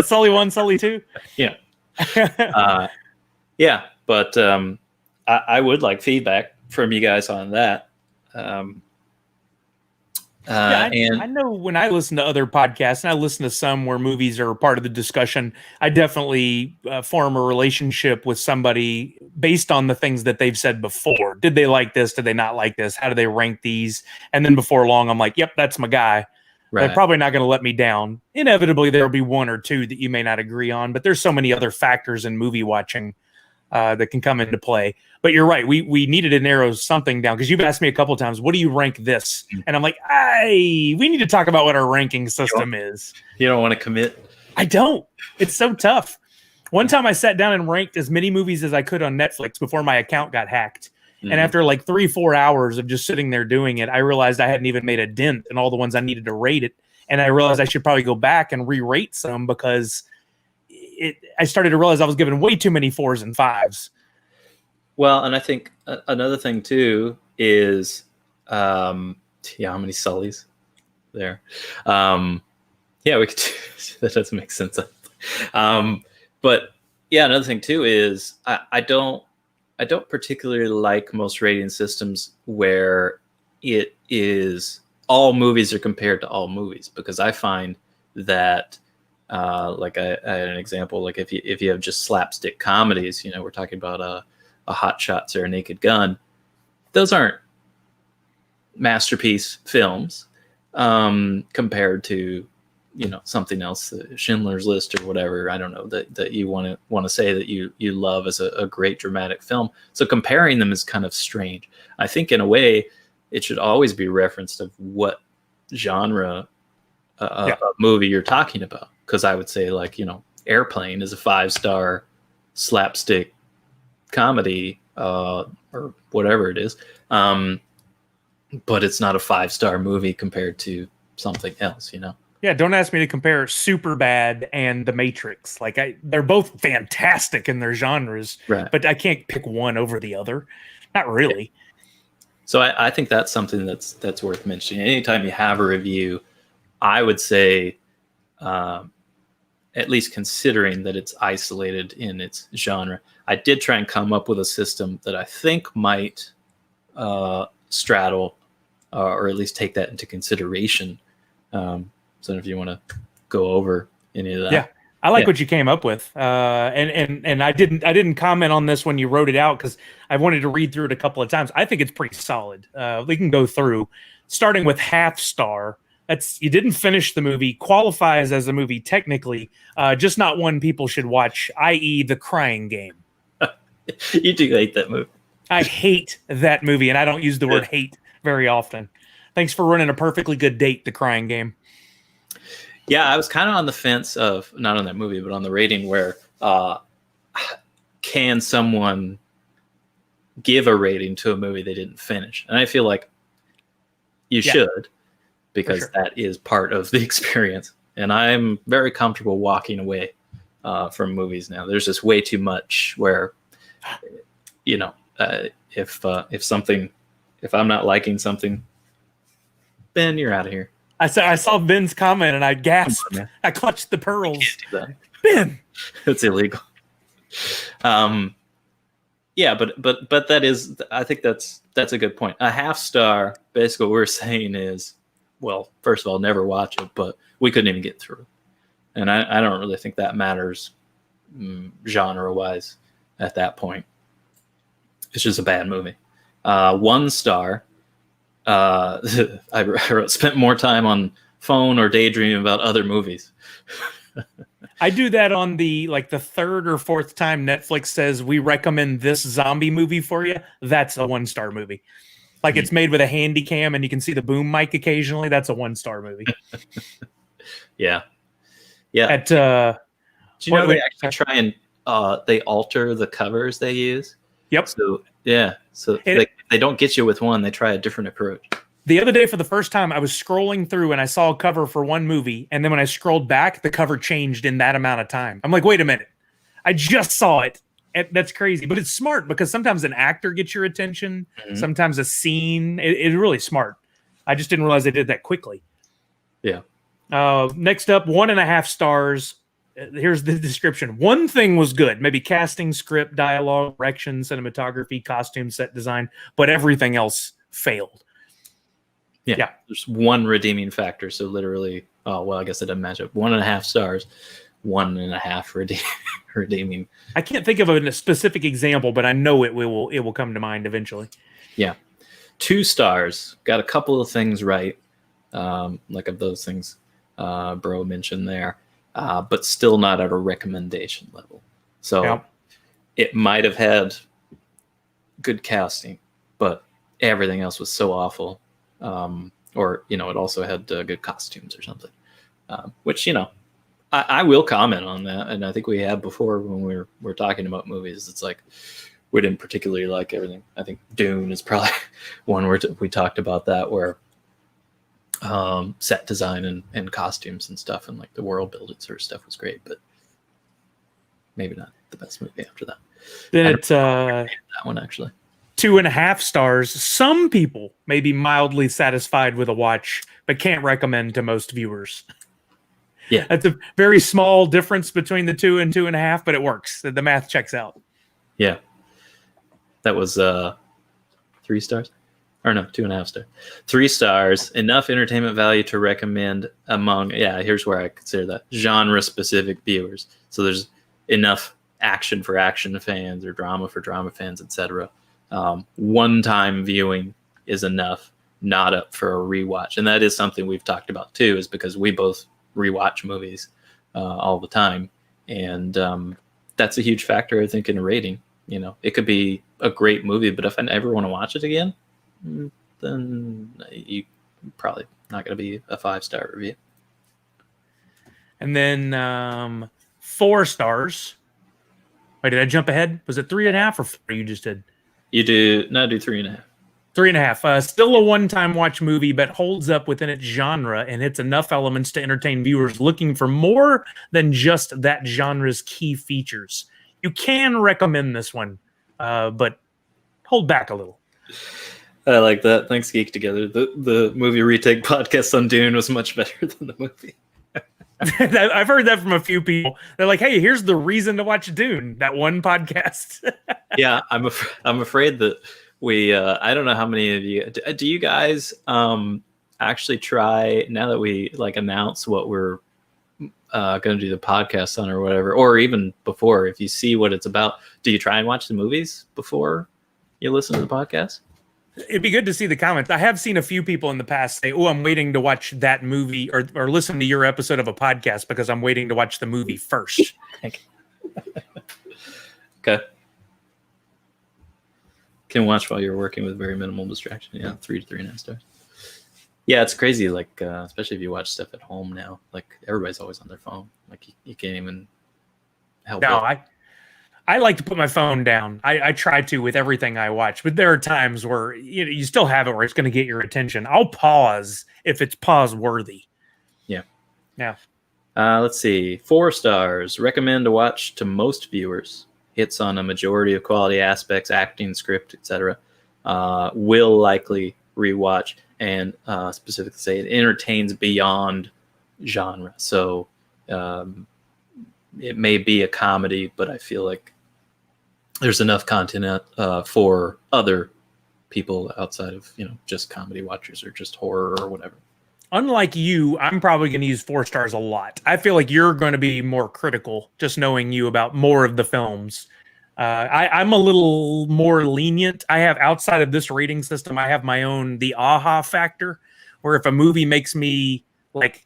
Sully 1, Sully 2. Yeah. Yeah, but I would like feedback from you guys on that. I know when I listen to other podcasts, and I listen to some where movies are part of the discussion, I definitely form a relationship with somebody based on the things that they've said before. Did they like this? Did they not like this? How do they rank these? And then before long, I'm like, yep, that's my guy. Right. They're probably not going to let me down. Inevitably, there'll be one or two that you may not agree on, but there's so many other factors in movie watching that can come into play. But you're right. We needed to narrow something down, because you've asked me a couple of times, what do you rank this? And I'm like, we need to talk about what our ranking system is. You don't want to commit? I don't. It's so tough. One time I sat down and ranked as many movies as I could on Netflix before my account got hacked. Mm-hmm. And after like 3-4 hours of just sitting there doing it, I realized I hadn't even made a dent in all the ones I needed to rate it. And I realized I should probably go back and re-rate some, because I started to realize I was giving way too many 4s and 5s. Well, and I think another thing too is, how many Sullys? there. Yeah, we could. That doesn't make sense. But yeah, another thing too is I don't particularly like most rating systems where it is all movies are compared to all movies, because I find that like I had an example, like if you have just slapstick comedies, we're talking about a Hot Shots or a Naked Gun, those aren't masterpiece films compared to something else, Schindler's List or whatever, I don't know, that you want to say that you love as a great dramatic film. So comparing them is kind of strange. I think in a way it should always be referenced of what genre of movie you're talking about, because I would say, like, Airplane is a 5-star slapstick comedy or whatever it is, but it's not a 5-star movie compared to something else. Yeah, don't ask me to compare Superbad and The Matrix. Like, they're both fantastic in their genres, right? But I can't pick one over the other. Not really. So I think that's something that's worth mentioning. Anytime you have a review, I would say, at least considering that it's isolated in its genre, I did try and come up with a system that I think might straddle or at least take that into consideration. So if you want to go over any of that. Yeah, I like what you came up with. And I didn't comment on this when you wrote it out, because I wanted to read through it a couple of times. I think it's pretty solid. We can go through, starting with half star. That's, you didn't finish the movie, qualifies as a movie technically, just not one people should watch, i.e. The Crying Game. You do hate that movie. I hate that movie, and I don't use the word hate very often. Thanks for running a perfectly good date, The Crying Game. Yeah, I was kind of on the fence of, not on that movie, but on the rating where can someone give a rating to a movie they didn't finish? And I feel like you should, because that is part of the experience. And I'm very comfortable walking away from movies now. There's just way too much where, if I'm not liking something, Ben, you're out of here. I saw Ben's comment and I gasped. I clutched the pearls. Ben, it's illegal. Yeah, but that is, I think that's a good point. A half star, basically what we're saying is, well, first of all, never watch it, but we couldn't even get through. And I don't really think that matters genre-wise at that point. It's just a bad movie. 1 star, I wrote, spent more time on phone or daydreaming about other movies. I do that on the 3rd or 4th time Netflix says we recommend this zombie movie for you. That's a 1-star movie. Like, it's made with a handy cam and you can see the boom mic occasionally. That's a 1-star movie. Yeah. At do you know they actually try and they alter the covers they use? Yep. So they don't get you with one, they try a different approach. The other day, for the first time, I was scrolling through and I saw a cover for one movie, and then when I scrolled back, the cover changed in that amount of time. I'm like, wait a minute, I just saw it. That's crazy, but it's smart, because sometimes an actor gets your attention, sometimes a scene. It's really smart. I just didn't realize they did that quickly. Yeah. Next up, 1.5 stars. Here's the description. One thing was good, maybe casting, script, dialogue, direction, cinematography, costume, set design, but everything else failed. Yeah. There's one redeeming factor. So literally, I guess it doesn't match up. 1.5 stars, 1.5 redeeming. I can't think of a specific example, but I know it will come to mind eventually. Yeah. 2 stars. Got a couple of things right. Like of those things Bro mentioned there. But still not at a recommendation level. So it might have had good casting, but everything else was so awful. Or, it also had good costumes or something. Which, I will comment on that. And I think we had before when we were talking about movies. It's like we didn't particularly like everything. I think Dune is probably one where we talked about that, where set design and costumes and stuff and like the world building sort of stuff was great, but maybe not the best movie after that. Then that one actually. 2.5 stars. Some people may be mildly satisfied with a watch, but can't recommend to most viewers. Yeah. That's a very small difference between the 2 and 2.5, but it works. The math checks out. Yeah. That was 3 stars. Or no, 2.5 stars. 3 stars, enough entertainment value to recommend among, here's where I consider that, genre-specific viewers. So there's enough action for action fans or drama for drama fans, etc. One-time viewing is enough, not up for a rewatch. And that is something we've talked about too, is because we both rewatch movies all the time. And that's a huge factor, I think, in a rating. You know, it could be a great movie, but if I never want to watch it again, then you probably not going to be a 5-star review. And then 4 stars. Wait, did I jump ahead? Was it 3.5 or 4 you just did? You do 3.5. 3.5. Still a one-time watch movie, but holds up within its genre and hits enough elements to entertain viewers looking for more than just that genre's key features. You can recommend this one, but hold back a little. I like that. Thanks, Geek Together. The movie retake podcast on Dune was much better than the movie. I've heard that from a few people. They're like, "Hey, here's the reason to watch Dune." That one podcast. Yeah, I'm afraid that we. I don't know how many of you do. You guys actually try now that we like announce what we're going to do the podcast on or whatever, or even before, if you see what it's about, do you try and watch the movies before you listen to the podcast? It'd be good to see the comments. I have seen a few people in the past say, "Oh, I'm waiting to watch that movie or listen to your episode of a podcast because I'm waiting to watch the movie first." Okay. Can watch while you're working with very minimal distraction. Yeah, 3 to 3.5 stars. Yeah, it's crazy. Like, especially if you watch stuff at home now. Like, everybody's always on their phone. Like, you can't even help it. No, I like to put my phone down. I try to with everything I watch, but there are times where you still have it where it's going to get your attention. I'll pause if it's pause worthy. Yeah. Yeah. Let's see. 4 stars. Recommend to watch to most viewers. Hits on a majority of quality aspects, acting, script, etc. Will likely rewatch, and specifically say it entertains beyond genre. So it may be a comedy, but I feel like there's enough content for other people outside of just comedy watchers or just horror or whatever. Unlike you, I'm probably going to use 4 stars a lot. I feel like you're going to be more critical, just knowing you about more of the films. I'm a little more lenient. I have, outside of this rating system, I have my own, the aha factor, where if a movie makes me like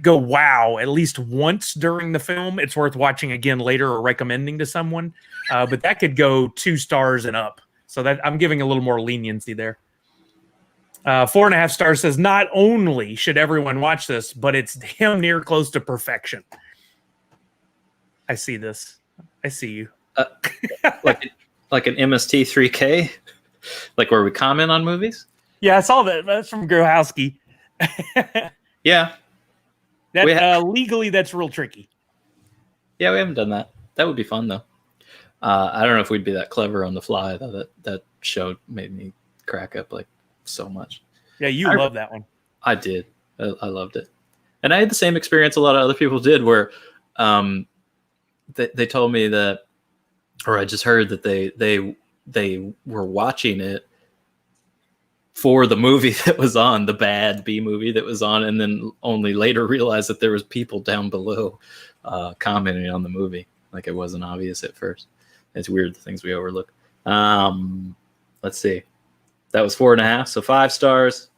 go wow at least once during the film, it's worth watching again later or recommending to someone. But that could go 2 stars and up. So that I'm giving a little more leniency there. 4.5 stars says, not only should everyone watch this, but it's damn near close to perfection. I see this. I see you. Like an MST3K, like where we comment on movies. Yeah, I saw that. That's from Growhowski. Yeah. Legally, that's real tricky. Yeah, we haven't done that. That would be fun, though. I don't know if we'd be that clever on the fly, though. That show made me crack up like so much. Yeah, you love that one. I did. I loved it. And I had the same experience a lot of other people did, where they told me that, or I just heard that they were watching it for the movie that was on, the bad B movie that was on, and then only later realized that there was people down below commenting on the movie. Like, it wasn't obvious at first. It's weird, the things we overlook. Let's see. That was 4.5, so 5 stars.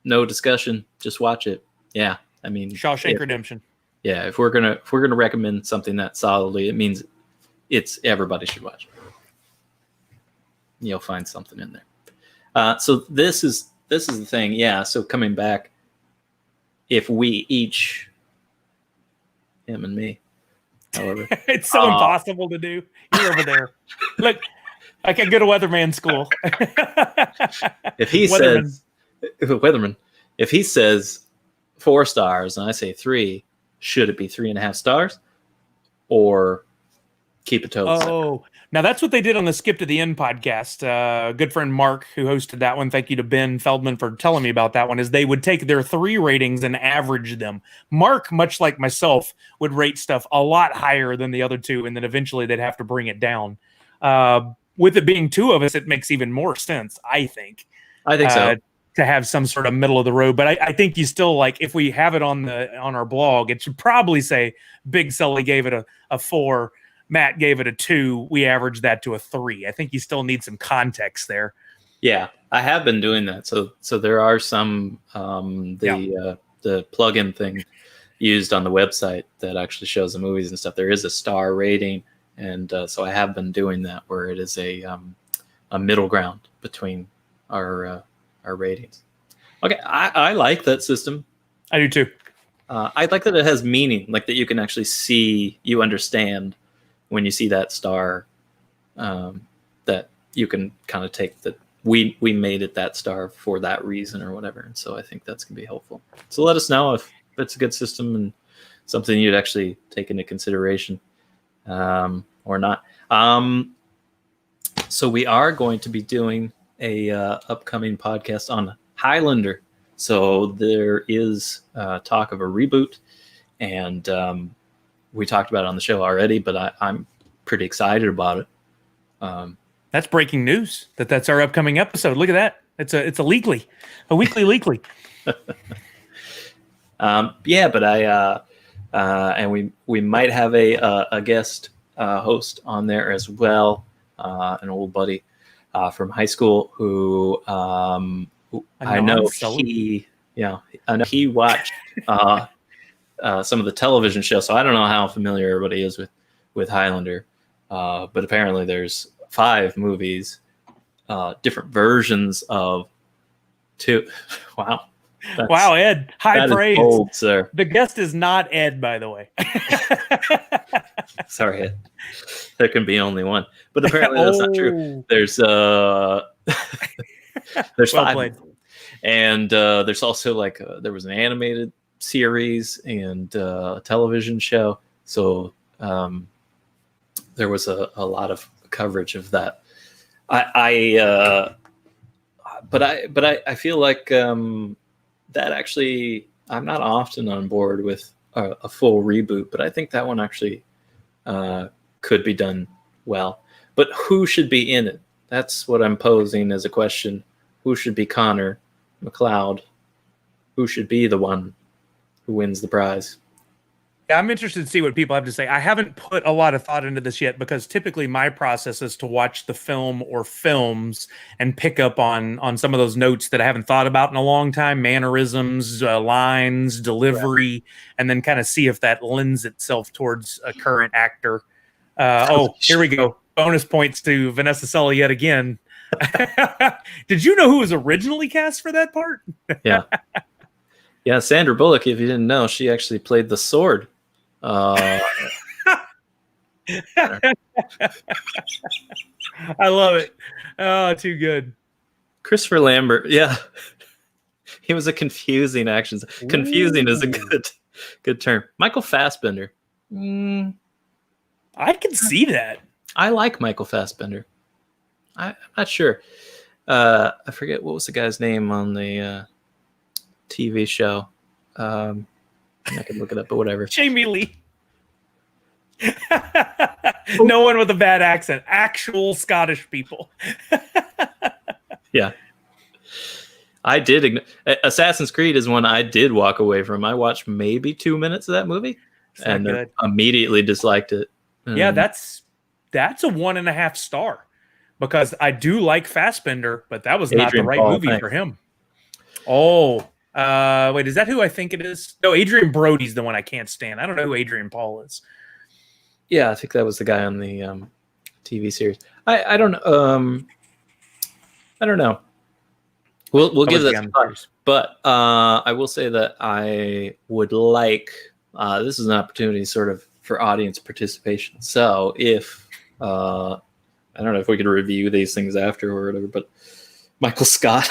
No discussion. Just watch it. Yeah, I mean, Shawshank Redemption. Yeah, if we're gonna recommend something that solidly, it means it's everybody should watch it. You'll find something in there. So this is the thing. Yeah. So coming back, if we each, him and me, however, it's so impossible to do. You're over there. Look, I can go to weatherman school. If he says weatherman, if he says 4 stars and I say 3, should it be 3.5 stars, or keep it totally separate? Now, that's what they did on the Skip to the End podcast. Good friend Mark, who hosted that one, thank you to Ben Feldman for telling me about that one, is they would take their 3 ratings and average them. Mark, much like myself, would rate stuff a lot higher than the other 2, and then eventually they'd have to bring it down. With it being 2 of us, it makes even more sense, I think. I think so. To have some sort of middle of the road. But I think you still, like, if we have it on our blog, it should probably say Big Sully gave it a 4, Matt gave it a 2. We averaged that to a 3. I think you still need some context there. Yeah, I have been doing that. So there are some the plugin thing used on the website that actually shows the movies and stuff. There is a star rating, and so I have been doing that where it is a middle ground between our ratings. Okay, I like that system. I do too. I like that it has meaning, like that you can actually see, you understand when you see that star, that you can kind of take that we made it that star for that reason or whatever. And so I think that's going to be helpful. So let us know if it's a good system and something you'd actually take into consideration or not. So we are going to be doing a upcoming podcast on Highlander. So there is talk of a reboot, and we talked about it on the show already, but I'm pretty excited about it. That's breaking news. That's our upcoming episode. Look at that. It's a weekly leakly. Yeah, but and we might have a guest host on there as well, an old buddy from high school who I know he watched some of the television shows, so I don't know how familiar everybody is with Highlander, but apparently there's 5 movies, different versions of 2. Wow. Wow, Ed. High praise. Bold, sir. The guest is not Ed, by the way. Sorry, Ed. There can be only one. But apparently that's not true. There's there's well 5. Played. And there's also there was an animated series and a television show. So there was a lot of coverage of that. I feel like that actually, I'm not often on board with a full reboot, but I think that one actually could be done well. But who should be in it? That's what I'm posing as a question. Who should be Connor McLeod? Who should be the one who wins the prize? Yeah, I'm interested to see what people have to say. I haven't put a lot of thought into this yet because typically my process is to watch the film or films and pick up on some of those notes that I haven't thought about in a long time, mannerisms, lines, delivery, and then kind of see if that lends itself towards a current actor. Here we go. Bonus points to Vanessa Sully yet again. Did you know who was originally cast for that part? Yeah. Yeah, Sandra Bullock, if you didn't know, she actually played the sword. I love it. Oh, too good. Christopher Lambert, yeah. He was a confusing action. Confusing is a good term. Michael Fassbender. I can see that. I like Michael Fassbender. I'm not sure. I forget what was the guy's name on the TV show. I can look it up, but whatever. Jamie Lee. No one with a bad accent. Actual Scottish people. Yeah. I did. Assassin's Creed is one I did walk away from. I watched maybe 2 minutes of that movie and immediately disliked it. Yeah, that's a 1.5 star because I do like Fassbender, but that was not the right movie for him. Oh, wait, is that who I think it is? No, Adrian Brody's the one I can't stand. I don't know who Adrian Paul is. Yeah, I think that was the guy on the TV series. I don't know. I don't know. We'll give that some thought. But I will say that I would like this is an opportunity sort of for audience participation. So if I don't know if we could review these things after or whatever, but Michael Scott.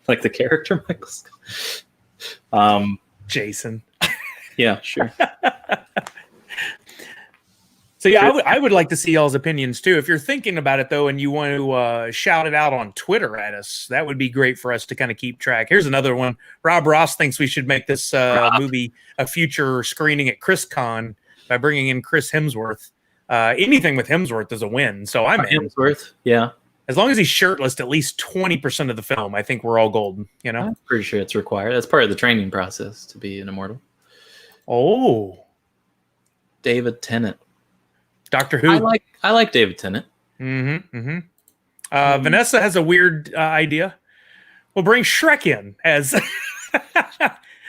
Like the character Michael Scott. Jason. Yeah, sure. So yeah, I would like to see y'all's opinions too. If you're thinking about it though, and you want to shout it out on Twitter at us, that would be great for us to kind of keep track. Here's another one. Rob Ross thinks we should make this movie a future screening at ChrisCon by bringing in Chris Hemsworth. Anything with Hemsworth is a win, so I'm in. Hemsworth, yeah. As long as he's shirtless at least 20% of the film, I think we're all golden. You know, I'm pretty sure it's required. That's part of the training process to be an immortal. Oh, David Tennant. Doctor Who. I like David Tennant. Vanessa has a weird idea. We'll bring Shrek in as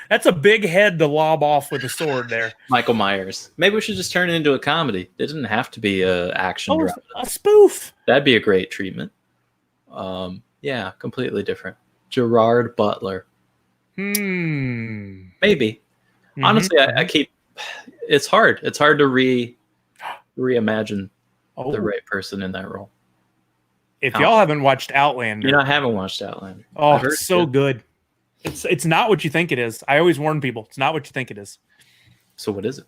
that's a big head to lob off with a sword there. Michael Myers. Maybe we should just turn it into a comedy. It doesn't have to be a action drama. A spoof. That'd be a great treatment. Yeah, completely different. Gerard Butler. Maybe. Honestly, I keep. It's hard. It's hard to reimagine the right person in that role. If y'all haven't watched Outlander, I haven't watched Outlander. Oh, it's so good. It's not what you think it is. I always warn people, it's not what you think it is. So what is it?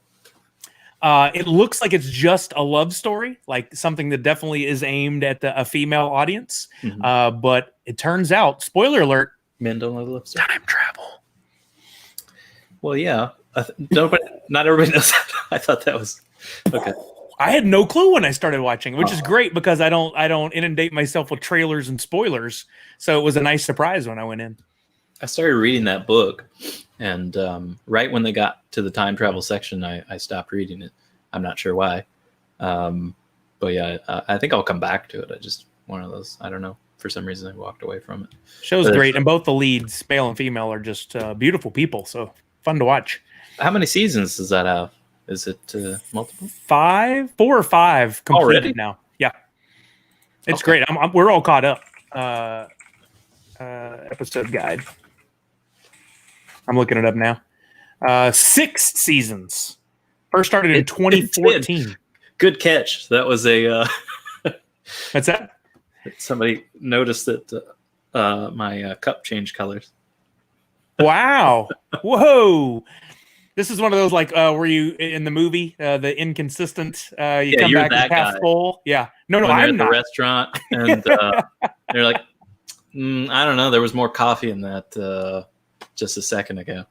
It looks like it's just a love story, like something that definitely is aimed at a female audience. But it turns out, spoiler alert, men don't love love story. Time travel. Well, yeah. Not everybody knows that. I thought that was okay. I had no clue when I started watching, which is great because I don't inundate myself with trailers and spoilers. So it was a nice surprise when I went in. I started reading that book, and right when they got to the time travel section, I stopped reading it. I'm not sure why, but yeah, I think I'll come back to it. I just one of those. I don't know. For some reason, I walked away from it. Show's great, and both the leads, male and female, are just beautiful people. So fun to watch. How many seasons does that have? Is it multiple? 4 or 5 completed already now. Yeah, it's great. We're all caught up. Episode guide. I'm looking it up now. 6 seasons. First started in 2014. Good catch. That was a. What's that? Somebody noticed that my cup changed colors. Wow! Whoa! This is one of those like where you in the movie the inconsistent you come back and half full. Yeah. No, I'm at the restaurant and they're like, I don't know. There was more coffee in that just a second ago.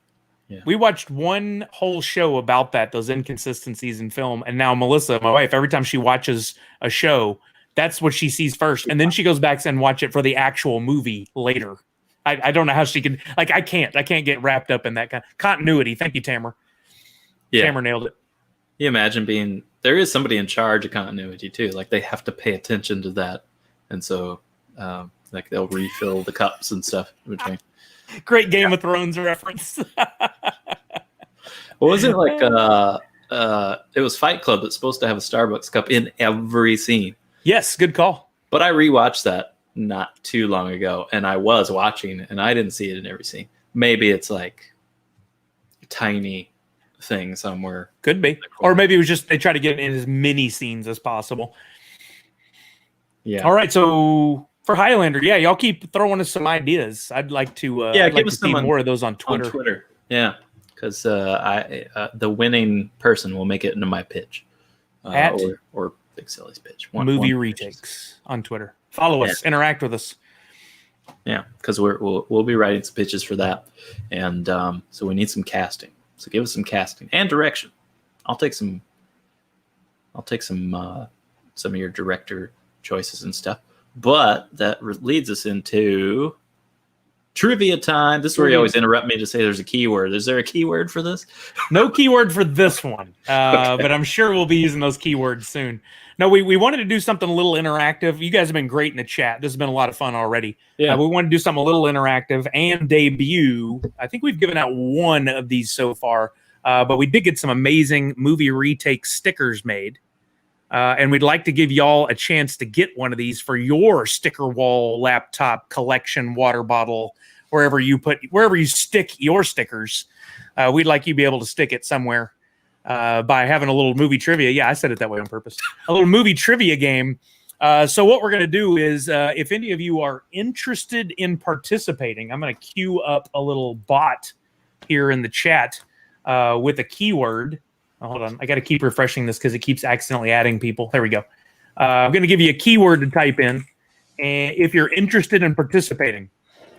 Yeah. We watched one whole show about that, those inconsistencies in film, and now Melissa, my wife, every time she watches a show, that's what she sees first, and then she goes back and watch it for the actual movie later. I don't know how she can, like, I can't get wrapped up in that kind of continuity. Thank you, Tamara. Yeah. Tamara nailed it. You imagine there is somebody in charge of continuity too. Like they have to pay attention to that. And so, like they'll refill the cups and stuff in between. Great Game of Thrones reference. What was it like? It was Fight Club that's supposed to have a Starbucks cup in every scene. Yes. Good call. But I rewatched that not too long ago, and I was watching it, and I didn't see it in every scene. Maybe it's like a tiny thing somewhere. Could be. Or maybe it was just they try to get it in as many scenes as possible. Yeah. All right, so for Highlander, yeah, y'all keep throwing us some ideas. I'd like to give us see more of those on Twitter. Yeah, because the winning person will make it into my pitch. Or Big Sully's pitch. Movie retakes on Twitter. Follow us, interact with us. Yeah, because we'll be writing some pitches for that, and so we need some casting. So give us some casting and direction. I'll take some of your director choices and stuff. But that leads us into trivia time. This is where you always interrupt me to say there's a keyword. Is there a keyword for this? No keyword for this one, but I'm sure we'll be using those keywords soon. No, we wanted to do something a little interactive. You guys have been great in the chat. This has been a lot of fun already. Yeah, we want to do something a little interactive and debut. I think we've given out one of these so far, but we did get some amazing movie retake stickers made. And we'd like to give y'all a chance to get one of these for your sticker wall, laptop, collection, water bottle, wherever you stick your stickers. We'd like you to be able to stick it somewhere by having a little movie trivia. Yeah, I said it that way on purpose. A little movie trivia game. So what we're going to do is if any of you are interested in participating, I'm going to queue up a little bot here in the chat with a keyword. Oh, hold on. I got to keep refreshing this because it keeps accidentally adding people. There we go. I'm going to give you a keyword to type in, and if you're interested in participating.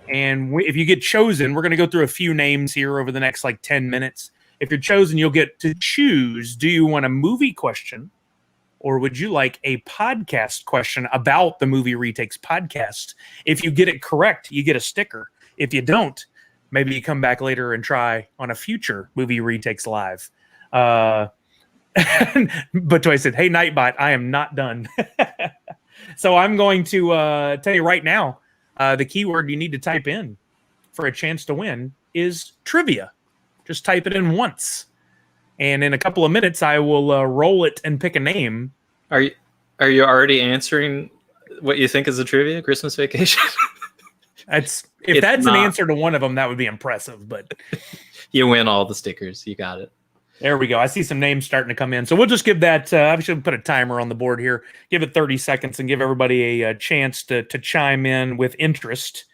And if you get chosen, we're going to go through a few names here over the next 10 minutes. If you're chosen, you'll get to choose. Do you want a movie question, or would you like a podcast question about the Movie Retakes podcast? If you get it correct, you get a sticker. If you don't, maybe you come back later and try on a future Movie Retakes Live. But Toy said, "Hey, Nightbot, I am not done." So I'm going to tell you right now, the keyword you need to type in for a chance to win is trivia. Just type it in once. And in a couple of minutes, I will roll it and pick a name. Are you already answering what you think is a trivia? Christmas Vacation? If that's not an answer to one of them, that would be impressive. But you win all the stickers. You got it. There we go. I see some names starting to come in. So we'll just give that, I should put a timer on the board here. Give it 30 seconds and give everybody a chance to chime in with interest.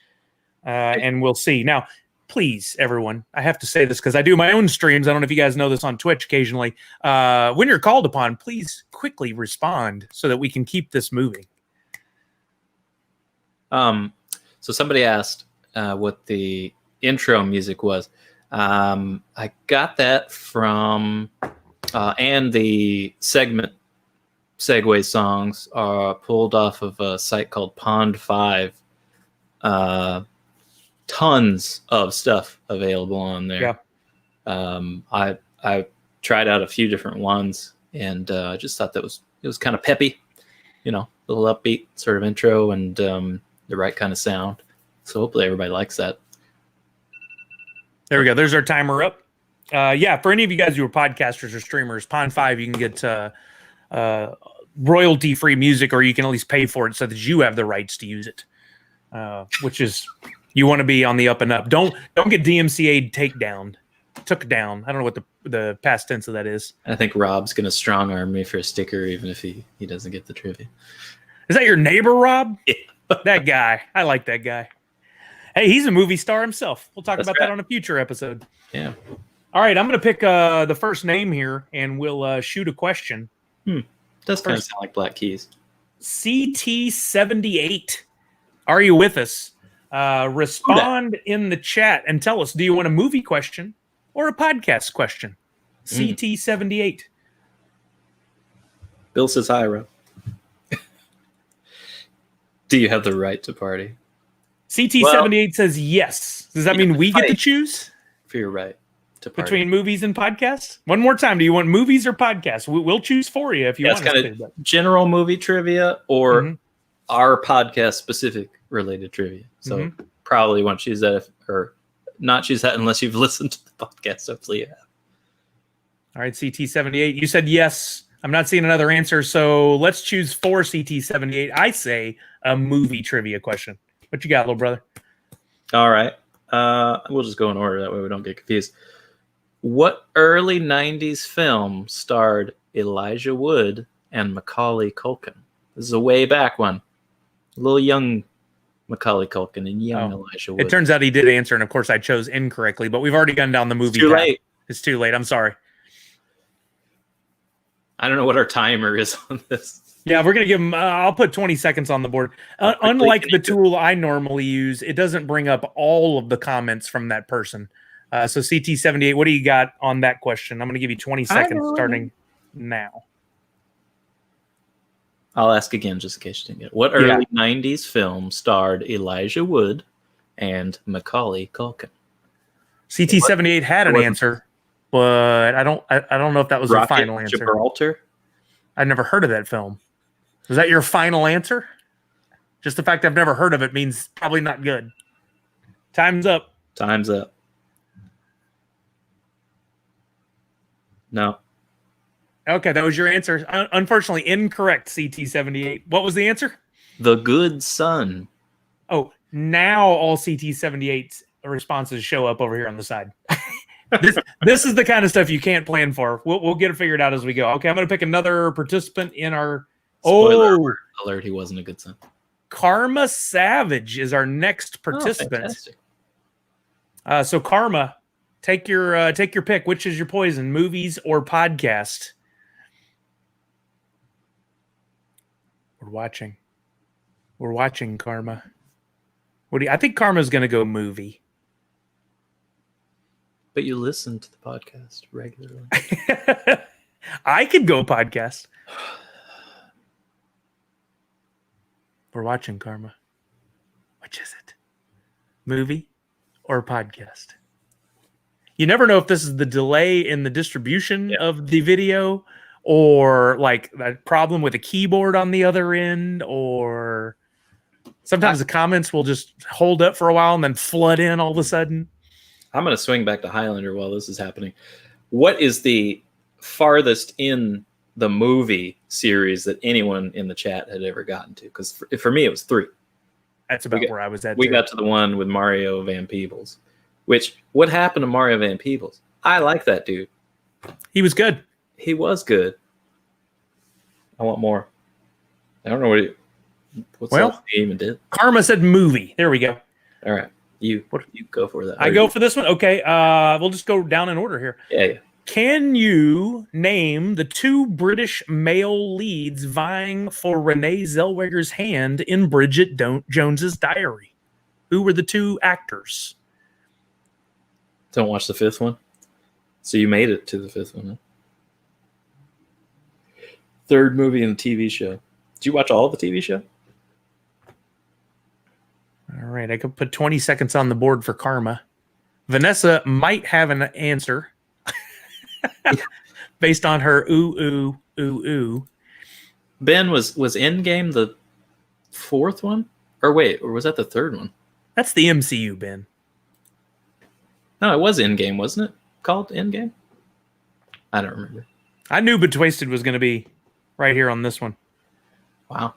And we'll see. Now, please, everyone, I have to say this because I do my own streams. I don't know if you guys know this on Twitch occasionally. When you're called upon, please quickly respond so that we can keep this moving. So somebody asked what the intro music was. I got that from, and the segue songs are pulled off of a site called Pond 5. Tons of stuff available on there. Yeah. I tried out a few different ones, and I just thought it was kind of peppy, a little upbeat sort of intro, and the right kind of sound. So hopefully everybody likes that. There we go. There's our timer up. Yeah, for any of you guys who are podcasters or streamers, Pond 5, you can get royalty-free music, or you can at least pay for it so that you have the rights to use it, which is, you want to be on the up and up. Don't get DMCA'd took down. I don't know what the past tense of that is. I think Rob's going to strong-arm me for a sticker even if he doesn't get the trivia. Is that your neighbor, Rob? Yeah. That guy. I like that guy. Hey, he's a movie star himself. We'll talk about right. that on a future episode. Yeah. All right, I'm going to pick the first name here, and we'll shoot a question. Does kind of sound like Black Keys. CT78. Are you with us? Respond in the chat and tell us, do you want a movie question or a podcast question? CT78. Bill says hi, Rob. Do you have the right to party? CT78 says yes. Does that mean we get to choose? For your right to party. Between movies and podcasts? One more time. Do you want movies or podcasts? We'll choose for you if you want us to. But general movie trivia or our podcast specific related trivia. So probably won't choose that or not choose that unless you've listened to the podcast. Hopefully you have. All right, CT78. You said yes. I'm not seeing another answer. So let's choose for CT78. I say a movie trivia question. What you got, little brother? All right. We'll just go in order. That way we don't get confused. What early 90s film starred Elijah Wood and Macaulay Culkin? This is a way back one. A little young Macaulay Culkin and young Elijah Wood. It turns out he did answer, and of course I chose incorrectly, but we've already gone down the movie. It's too late. It's too late. I'm sorry. I don't know what our timer is on this. Yeah, we're going to give him, I'll put 20 seconds on the board. Unlike the tool I normally use, it doesn't bring up all of the comments from that person. So CT78, what do you got on that question? I'm going to give you 20 seconds starting now. I'll ask again just in case you didn't get it. What early 90s film starred Elijah Wood and Macaulay Culkin? CT78 had an answer, but I don't know if that was the final answer. Gibraltar? I've never heard of that film. Is that your final answer? Just the fact I've never heard of it means probably not good. Time's up. Time's up. No. Okay, that was your answer. Unfortunately, incorrect, CT78. What was the answer? The Good Son. Oh, now all CT78's responses show up over here on the side. This is the kind of stuff you can't plan for. We'll get it figured out as we go. Okay, I'm going to pick another participant in our... Spoiler alert, he wasn't a good son. Karma Savage is our next participant. Oh, so Karma, Take your pick. Which is your poison, movies or podcast? We're watching. We're watching, Karma. I think Karma's going to go movie. But you listen to the podcast regularly. I could go podcast. We're watching, Karma. Which is it? Movie or podcast? You never know if this is the delay in the distribution of the video, or like a problem with a keyboard on the other end, or sometimes the comments will just hold up for a while and then flood in all of a sudden. I'm going to swing back to Highlander while this is happening. What is the farthest in the movie series that anyone in the chat had ever gotten to? Because for me, it was 3. That's about where I was at. We got to the one with Mario Van Peebles. Which, what happened to Mario Van Peebles? I like that dude. He was good. He was good. I want more. I don't know what's that he even did. Karma said movie. There we go. All right. You go for that. I go for this one? Okay. We'll just go down in order here. Yeah. Can you name the 2 British male leads vying for Renee Zellweger's hand in Bridget Jones's Diary? Who were the 2 actors? Don't watch the 5th one. So you made it to the 5th one, huh? 3rd movie in the TV show. Did you watch all of the TV show? All right, I could put 20 seconds on the board for Karma. Vanessa might have an answer based on her ooh. Ben, was Endgame the 4th one? Or was that the 3rd one? That's the MCU, Ben. No, it was Endgame, wasn't it? Called Endgame? I don't remember. I knew Betwisted was going to be right here on this one. Wow.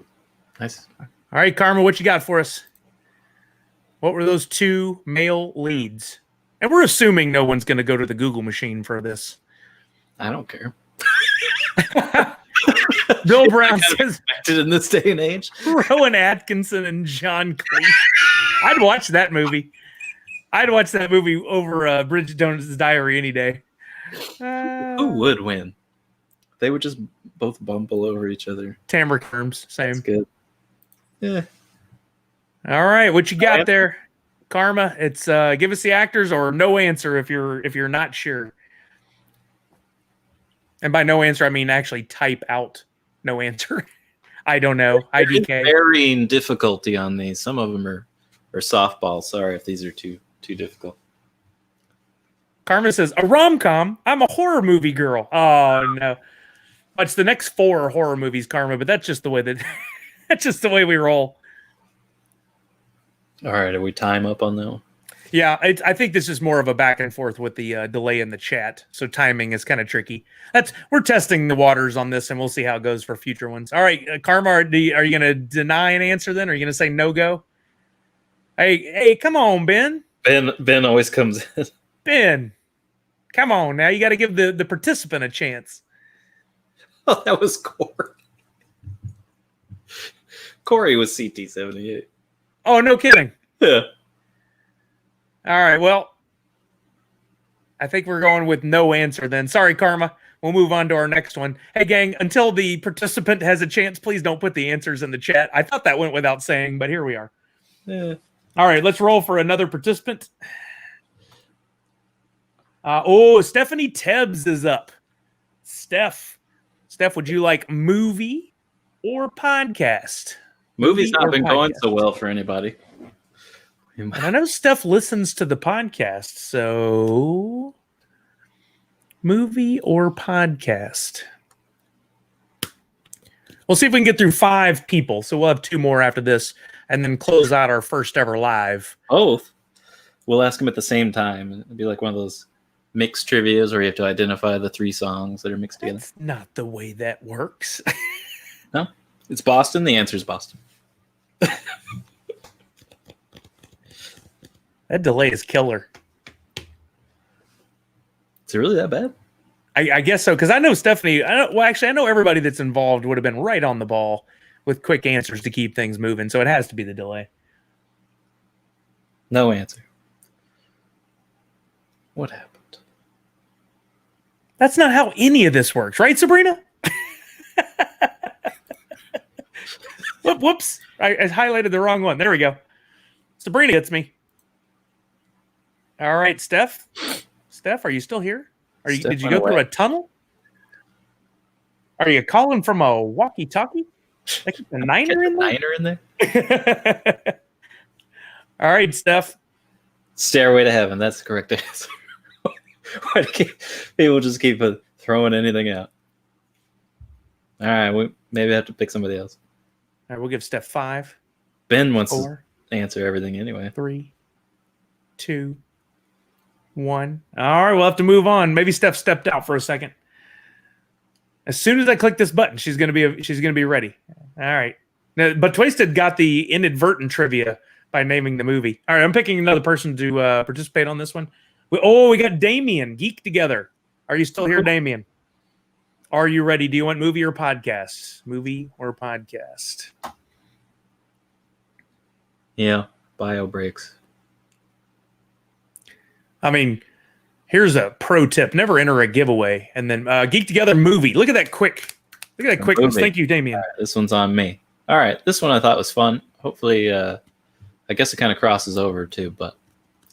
Nice. All right, Karma, what you got for us? What were those 2 male leads? And we're assuming no one's going to go to the Google machine for this. I don't care. Bill Brown says, in this day and age, Rowan Atkinson and John Cleese. I'd watch that movie. I'd watch that movie over Bridget Jones's Diary any day. Who would win? They would just both bumble over each other. Tamara Kerms, same. That's good. Yeah. All right, what you got there, Karma? It's give us the actors or no answer if you're not sure. And by no answer, I mean actually type out no answer. I don't know. IDK. Varying difficulty on these. Some of them are softball. Sorry if these are too difficult. Karma says a rom-com. I'm a horror movie girl. Oh no. It's the next 4 horror movies, Karma, but that's just the way we roll. All right, are we time up on that one? Yeah, I think this is more of a back and forth with the delay in the chat, so timing is kind of tricky. We're testing the waters on this, and we'll see how it goes for future ones. All right, Karma, are you going to deny an answer then? Or are you going to say no go? Hey, come on, Ben. Ben always comes in. Ben, come on now. You got to give the participant a chance. Oh, that was Corey. Corey was CT78. Oh, no kidding. Yeah. All right, well, I think we're going with no answer then. Sorry, Karma. We'll move on to our next one. Hey, gang, until the participant has a chance, please don't put the answers in the chat. I thought that went without saying, but here we are. Yeah. All right, let's roll for another participant. Stephanie Tebbs is up. Steph, would you like movie or podcast? Movie's not been going so well for anybody. And I know Steph listens to the podcast, so movie or podcast? We'll see if we can get through 5 people. So we'll have 2 more after this and then close out our first ever live. Both. We'll ask them at the same time. It'd be like one of those mixed trivias where you have to identify the 3 songs that are mixed together. That's not the way that works. No, it's Boston. The answer is Boston. That delay is killer. Is it really that bad? I guess so, because I know Stephanie. I know everybody that's involved would have been right on the ball with quick answers to keep things moving. So it has to be the delay. No answer. What happened? That's not how any of this works, right, Sabrina? Whoops. I highlighted the wrong one. There we go. Sabrina gets me. All right, Steph. Steph, are you still here? Did you go through a tunnel? Are you calling from a walkie-talkie? They keep a niner in there? Niner in there? All right, Steph. Stairway to Heaven. That's the correct answer. Why do people just keep throwing anything out? All right, we maybe have to pick somebody else. All right, we'll give Steph 5. Ben wants 4, to answer everything anyway. 3, 2, 1. All right, we'll have to move on. Maybe Steph stepped out for a second. As soon as I click this button, she's gonna be ready. All right. Now, but Twisted got the inadvertent trivia by naming the movie. All right, I'm picking another person to participate on this one. We got Damien, Geek Together. Are you still here, Damien? Are you ready? Do you want movie or podcast? Movie or podcast? Yeah, bio breaks. I mean, here's a pro tip: never enter a giveaway, and then Geek Together movie. Look at that quickness. Thank you, Damien. Right, this one's on me. All right, this one I thought was fun. Hopefully, I guess it kind of crosses over too, but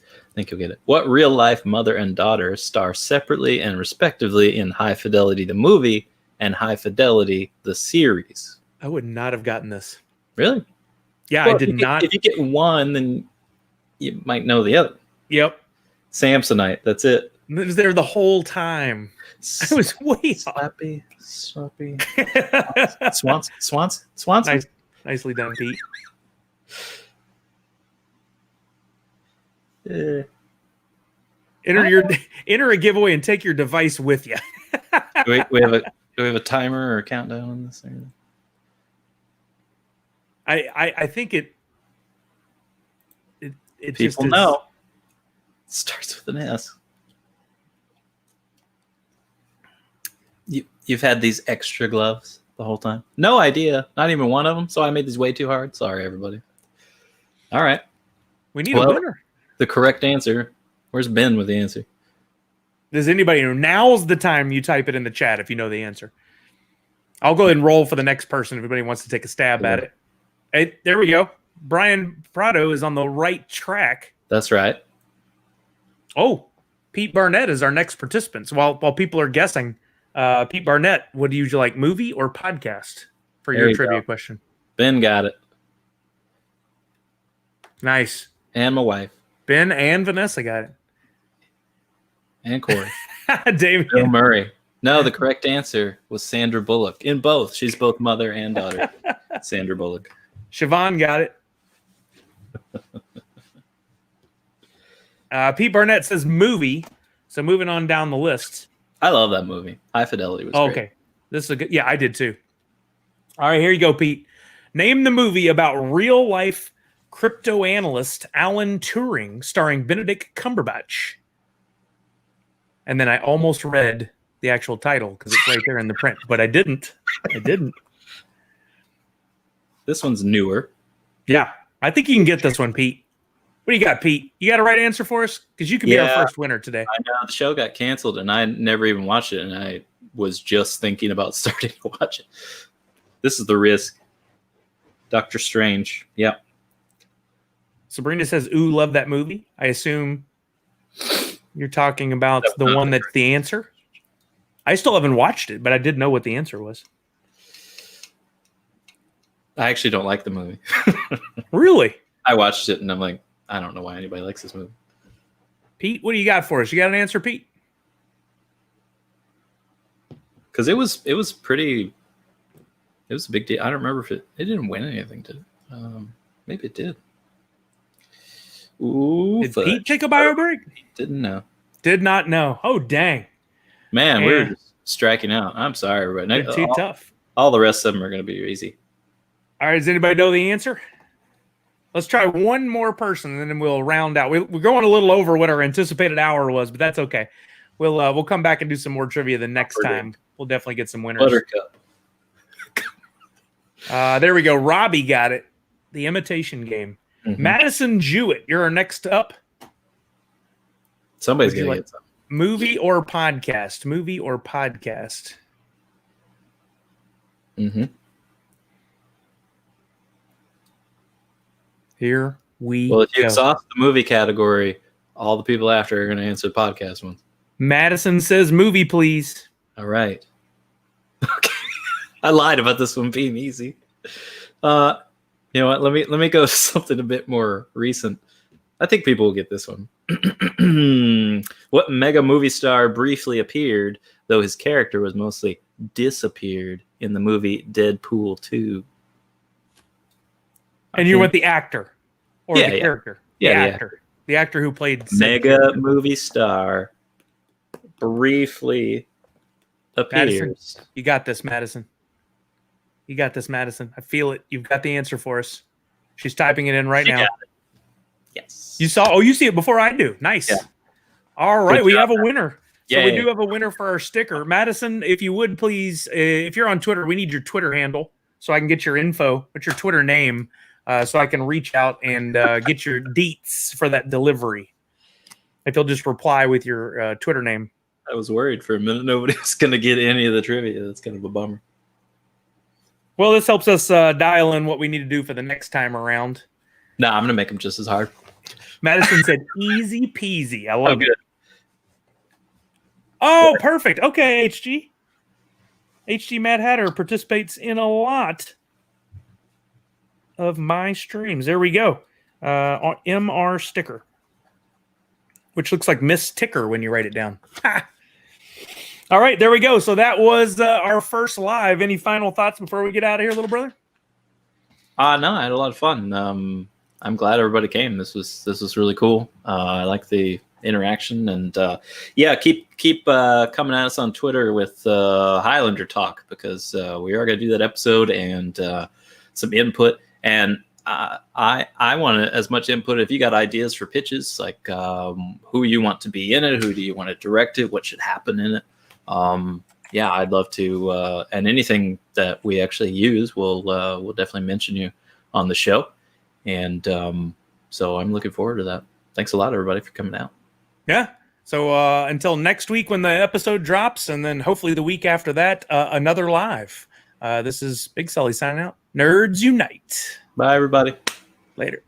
I think you'll get it. What real life mother and daughter star separately and respectively in High Fidelity the movie and High Fidelity the series? I would not have gotten this. Really? Yeah, well, I did not. If you get one, then you might know the other. Yep. Samsonite. That's it. It was there the whole time. I was way sloppy. Swanson. Nicely done, Pete. Enter a giveaway and take your device with you. do we have a timer or a countdown on this thing? I think it people just is. know. It starts with an S. You've had these extra gloves the whole time? No idea. Not even one of them. So I made these way too hard. Sorry, everybody. All right. We need a winner. The correct answer. Where's Ben with the answer? Does anybody know? Now's the time you type it in the chat if you know the answer. I'll go ahead and roll for the next person if anybody wants to take a stab at it. Hey, there we go. Brian Prado is on the right track. That's right. Oh, Pete Barnett is our next participant. So while people are guessing, Pete Barnett, would you like, movie or podcast for your trivia question? Ben got it. Nice. And my wife. Ben and Vanessa got it. And Corey. Damien. Bill Murray. No, the correct answer was Sandra Bullock. In both. She's both mother and daughter. Sandra Bullock. Siobhan got it. Pete Barnett says movie. So moving on down the list. I love that movie. High Fidelity was great. Okay. This is a good. Yeah, I did too. All right, here you go, Pete. Name the movie about real life crypto analyst Alan Turing starring Benedict Cumberbatch. And then I almost read the actual title because it's right there in the print, but I didn't. This one's newer. Yeah, I think you can get this one, Pete. What do you got, Pete? You got a right answer for us? Because you could be our first winner today. I know. The show got canceled, and I never even watched it, and I was just thinking about starting to watch it. This is The Risk. Doctor Strange. Yep. Sabrina says, ooh, love that movie. I assume you're talking about the one that's the answer. I still haven't watched it, but I did know what the answer was. I actually don't like the movie. Really? I watched it, and I'm like, I don't know why anybody likes this movie. Pete, what do you got for us? You got an answer, Pete? Because it was pretty. It was a big deal. I don't remember if it didn't win anything, did it? Maybe it did. Ooh, did Pete take a bio break? Didn't know. Did not know. Oh, dang. Man, we were just striking out. I'm sorry, everybody. Too tough. All the rest of them are going to be easy. All right, does anybody know the answer? Let's try one more person, and then we'll round out. We're going a little over what our anticipated hour was, but that's okay. We'll come back and do some more trivia the next time. We'll definitely get some winners. Buttercup. There we go. Robbie got it. The Imitation Game. Mm-hmm. Madison Jewett, you're our next up. Somebody's going to get some. Movie or podcast? Movie or podcast? Mm-hmm. Here we Well, if you go. exhaust the movie category, all the people after are going to answer podcast ones. Madison says movie, please. All right. Okay. I lied about this one being easy. You know what? Let me go to something a bit more recent. I think people will get this one. What mega movie star briefly appeared, though his character was mostly disappeared in the movie Deadpool 2? And you want the actor or the character? The Yeah, actor. The actor who played mega movie star briefly appears. Madison, you got this, Madison. You got this, Madison. I feel it. You've got the answer for us. She's typing it in right now. Yes. You saw? Oh, you see it before I do. Nice. Yeah. All right, we have a winner. So we do have a winner for our sticker. Madison, if you would please, if you're on Twitter, we need your Twitter handle so I can get your info. What's your Twitter name? So I can reach out and get your deets for that delivery. If you'll just reply with your Twitter name. I was worried for a minute nobody was going to get any of the trivia. That's kind of a bummer. Well, this helps us dial in what we need to do for the next time around. No, I'm going to make them just as hard. Madison said easy peasy. I love it. Oh, perfect. Okay, HG. HG Mad Hatter participates in a lot of my streams. There we go. On MR sticker, which looks like Miss Ticker when you write it down. All right, there we go. So that was our first live. Any final thoughts before we get out of here, little brother? No, I had a lot of fun. I'm glad everybody came. This was really cool. I like the interaction, and keep coming at us on Twitter with Highlander talk, because we are going to do that episode and some input. And I want as much input. If you got ideas for pitches, like who you want to be in it, who do you want to direct it, what should happen in it. I'd love to, and anything that we actually use, we'll definitely mention you on the show. And so I'm looking forward to that. Thanks a lot, everybody, for coming out. Yeah. So until next week when the episode drops, and then hopefully the week after that, another live. This is Big Sully signing out. Nerds Unite. Bye, everybody. Later.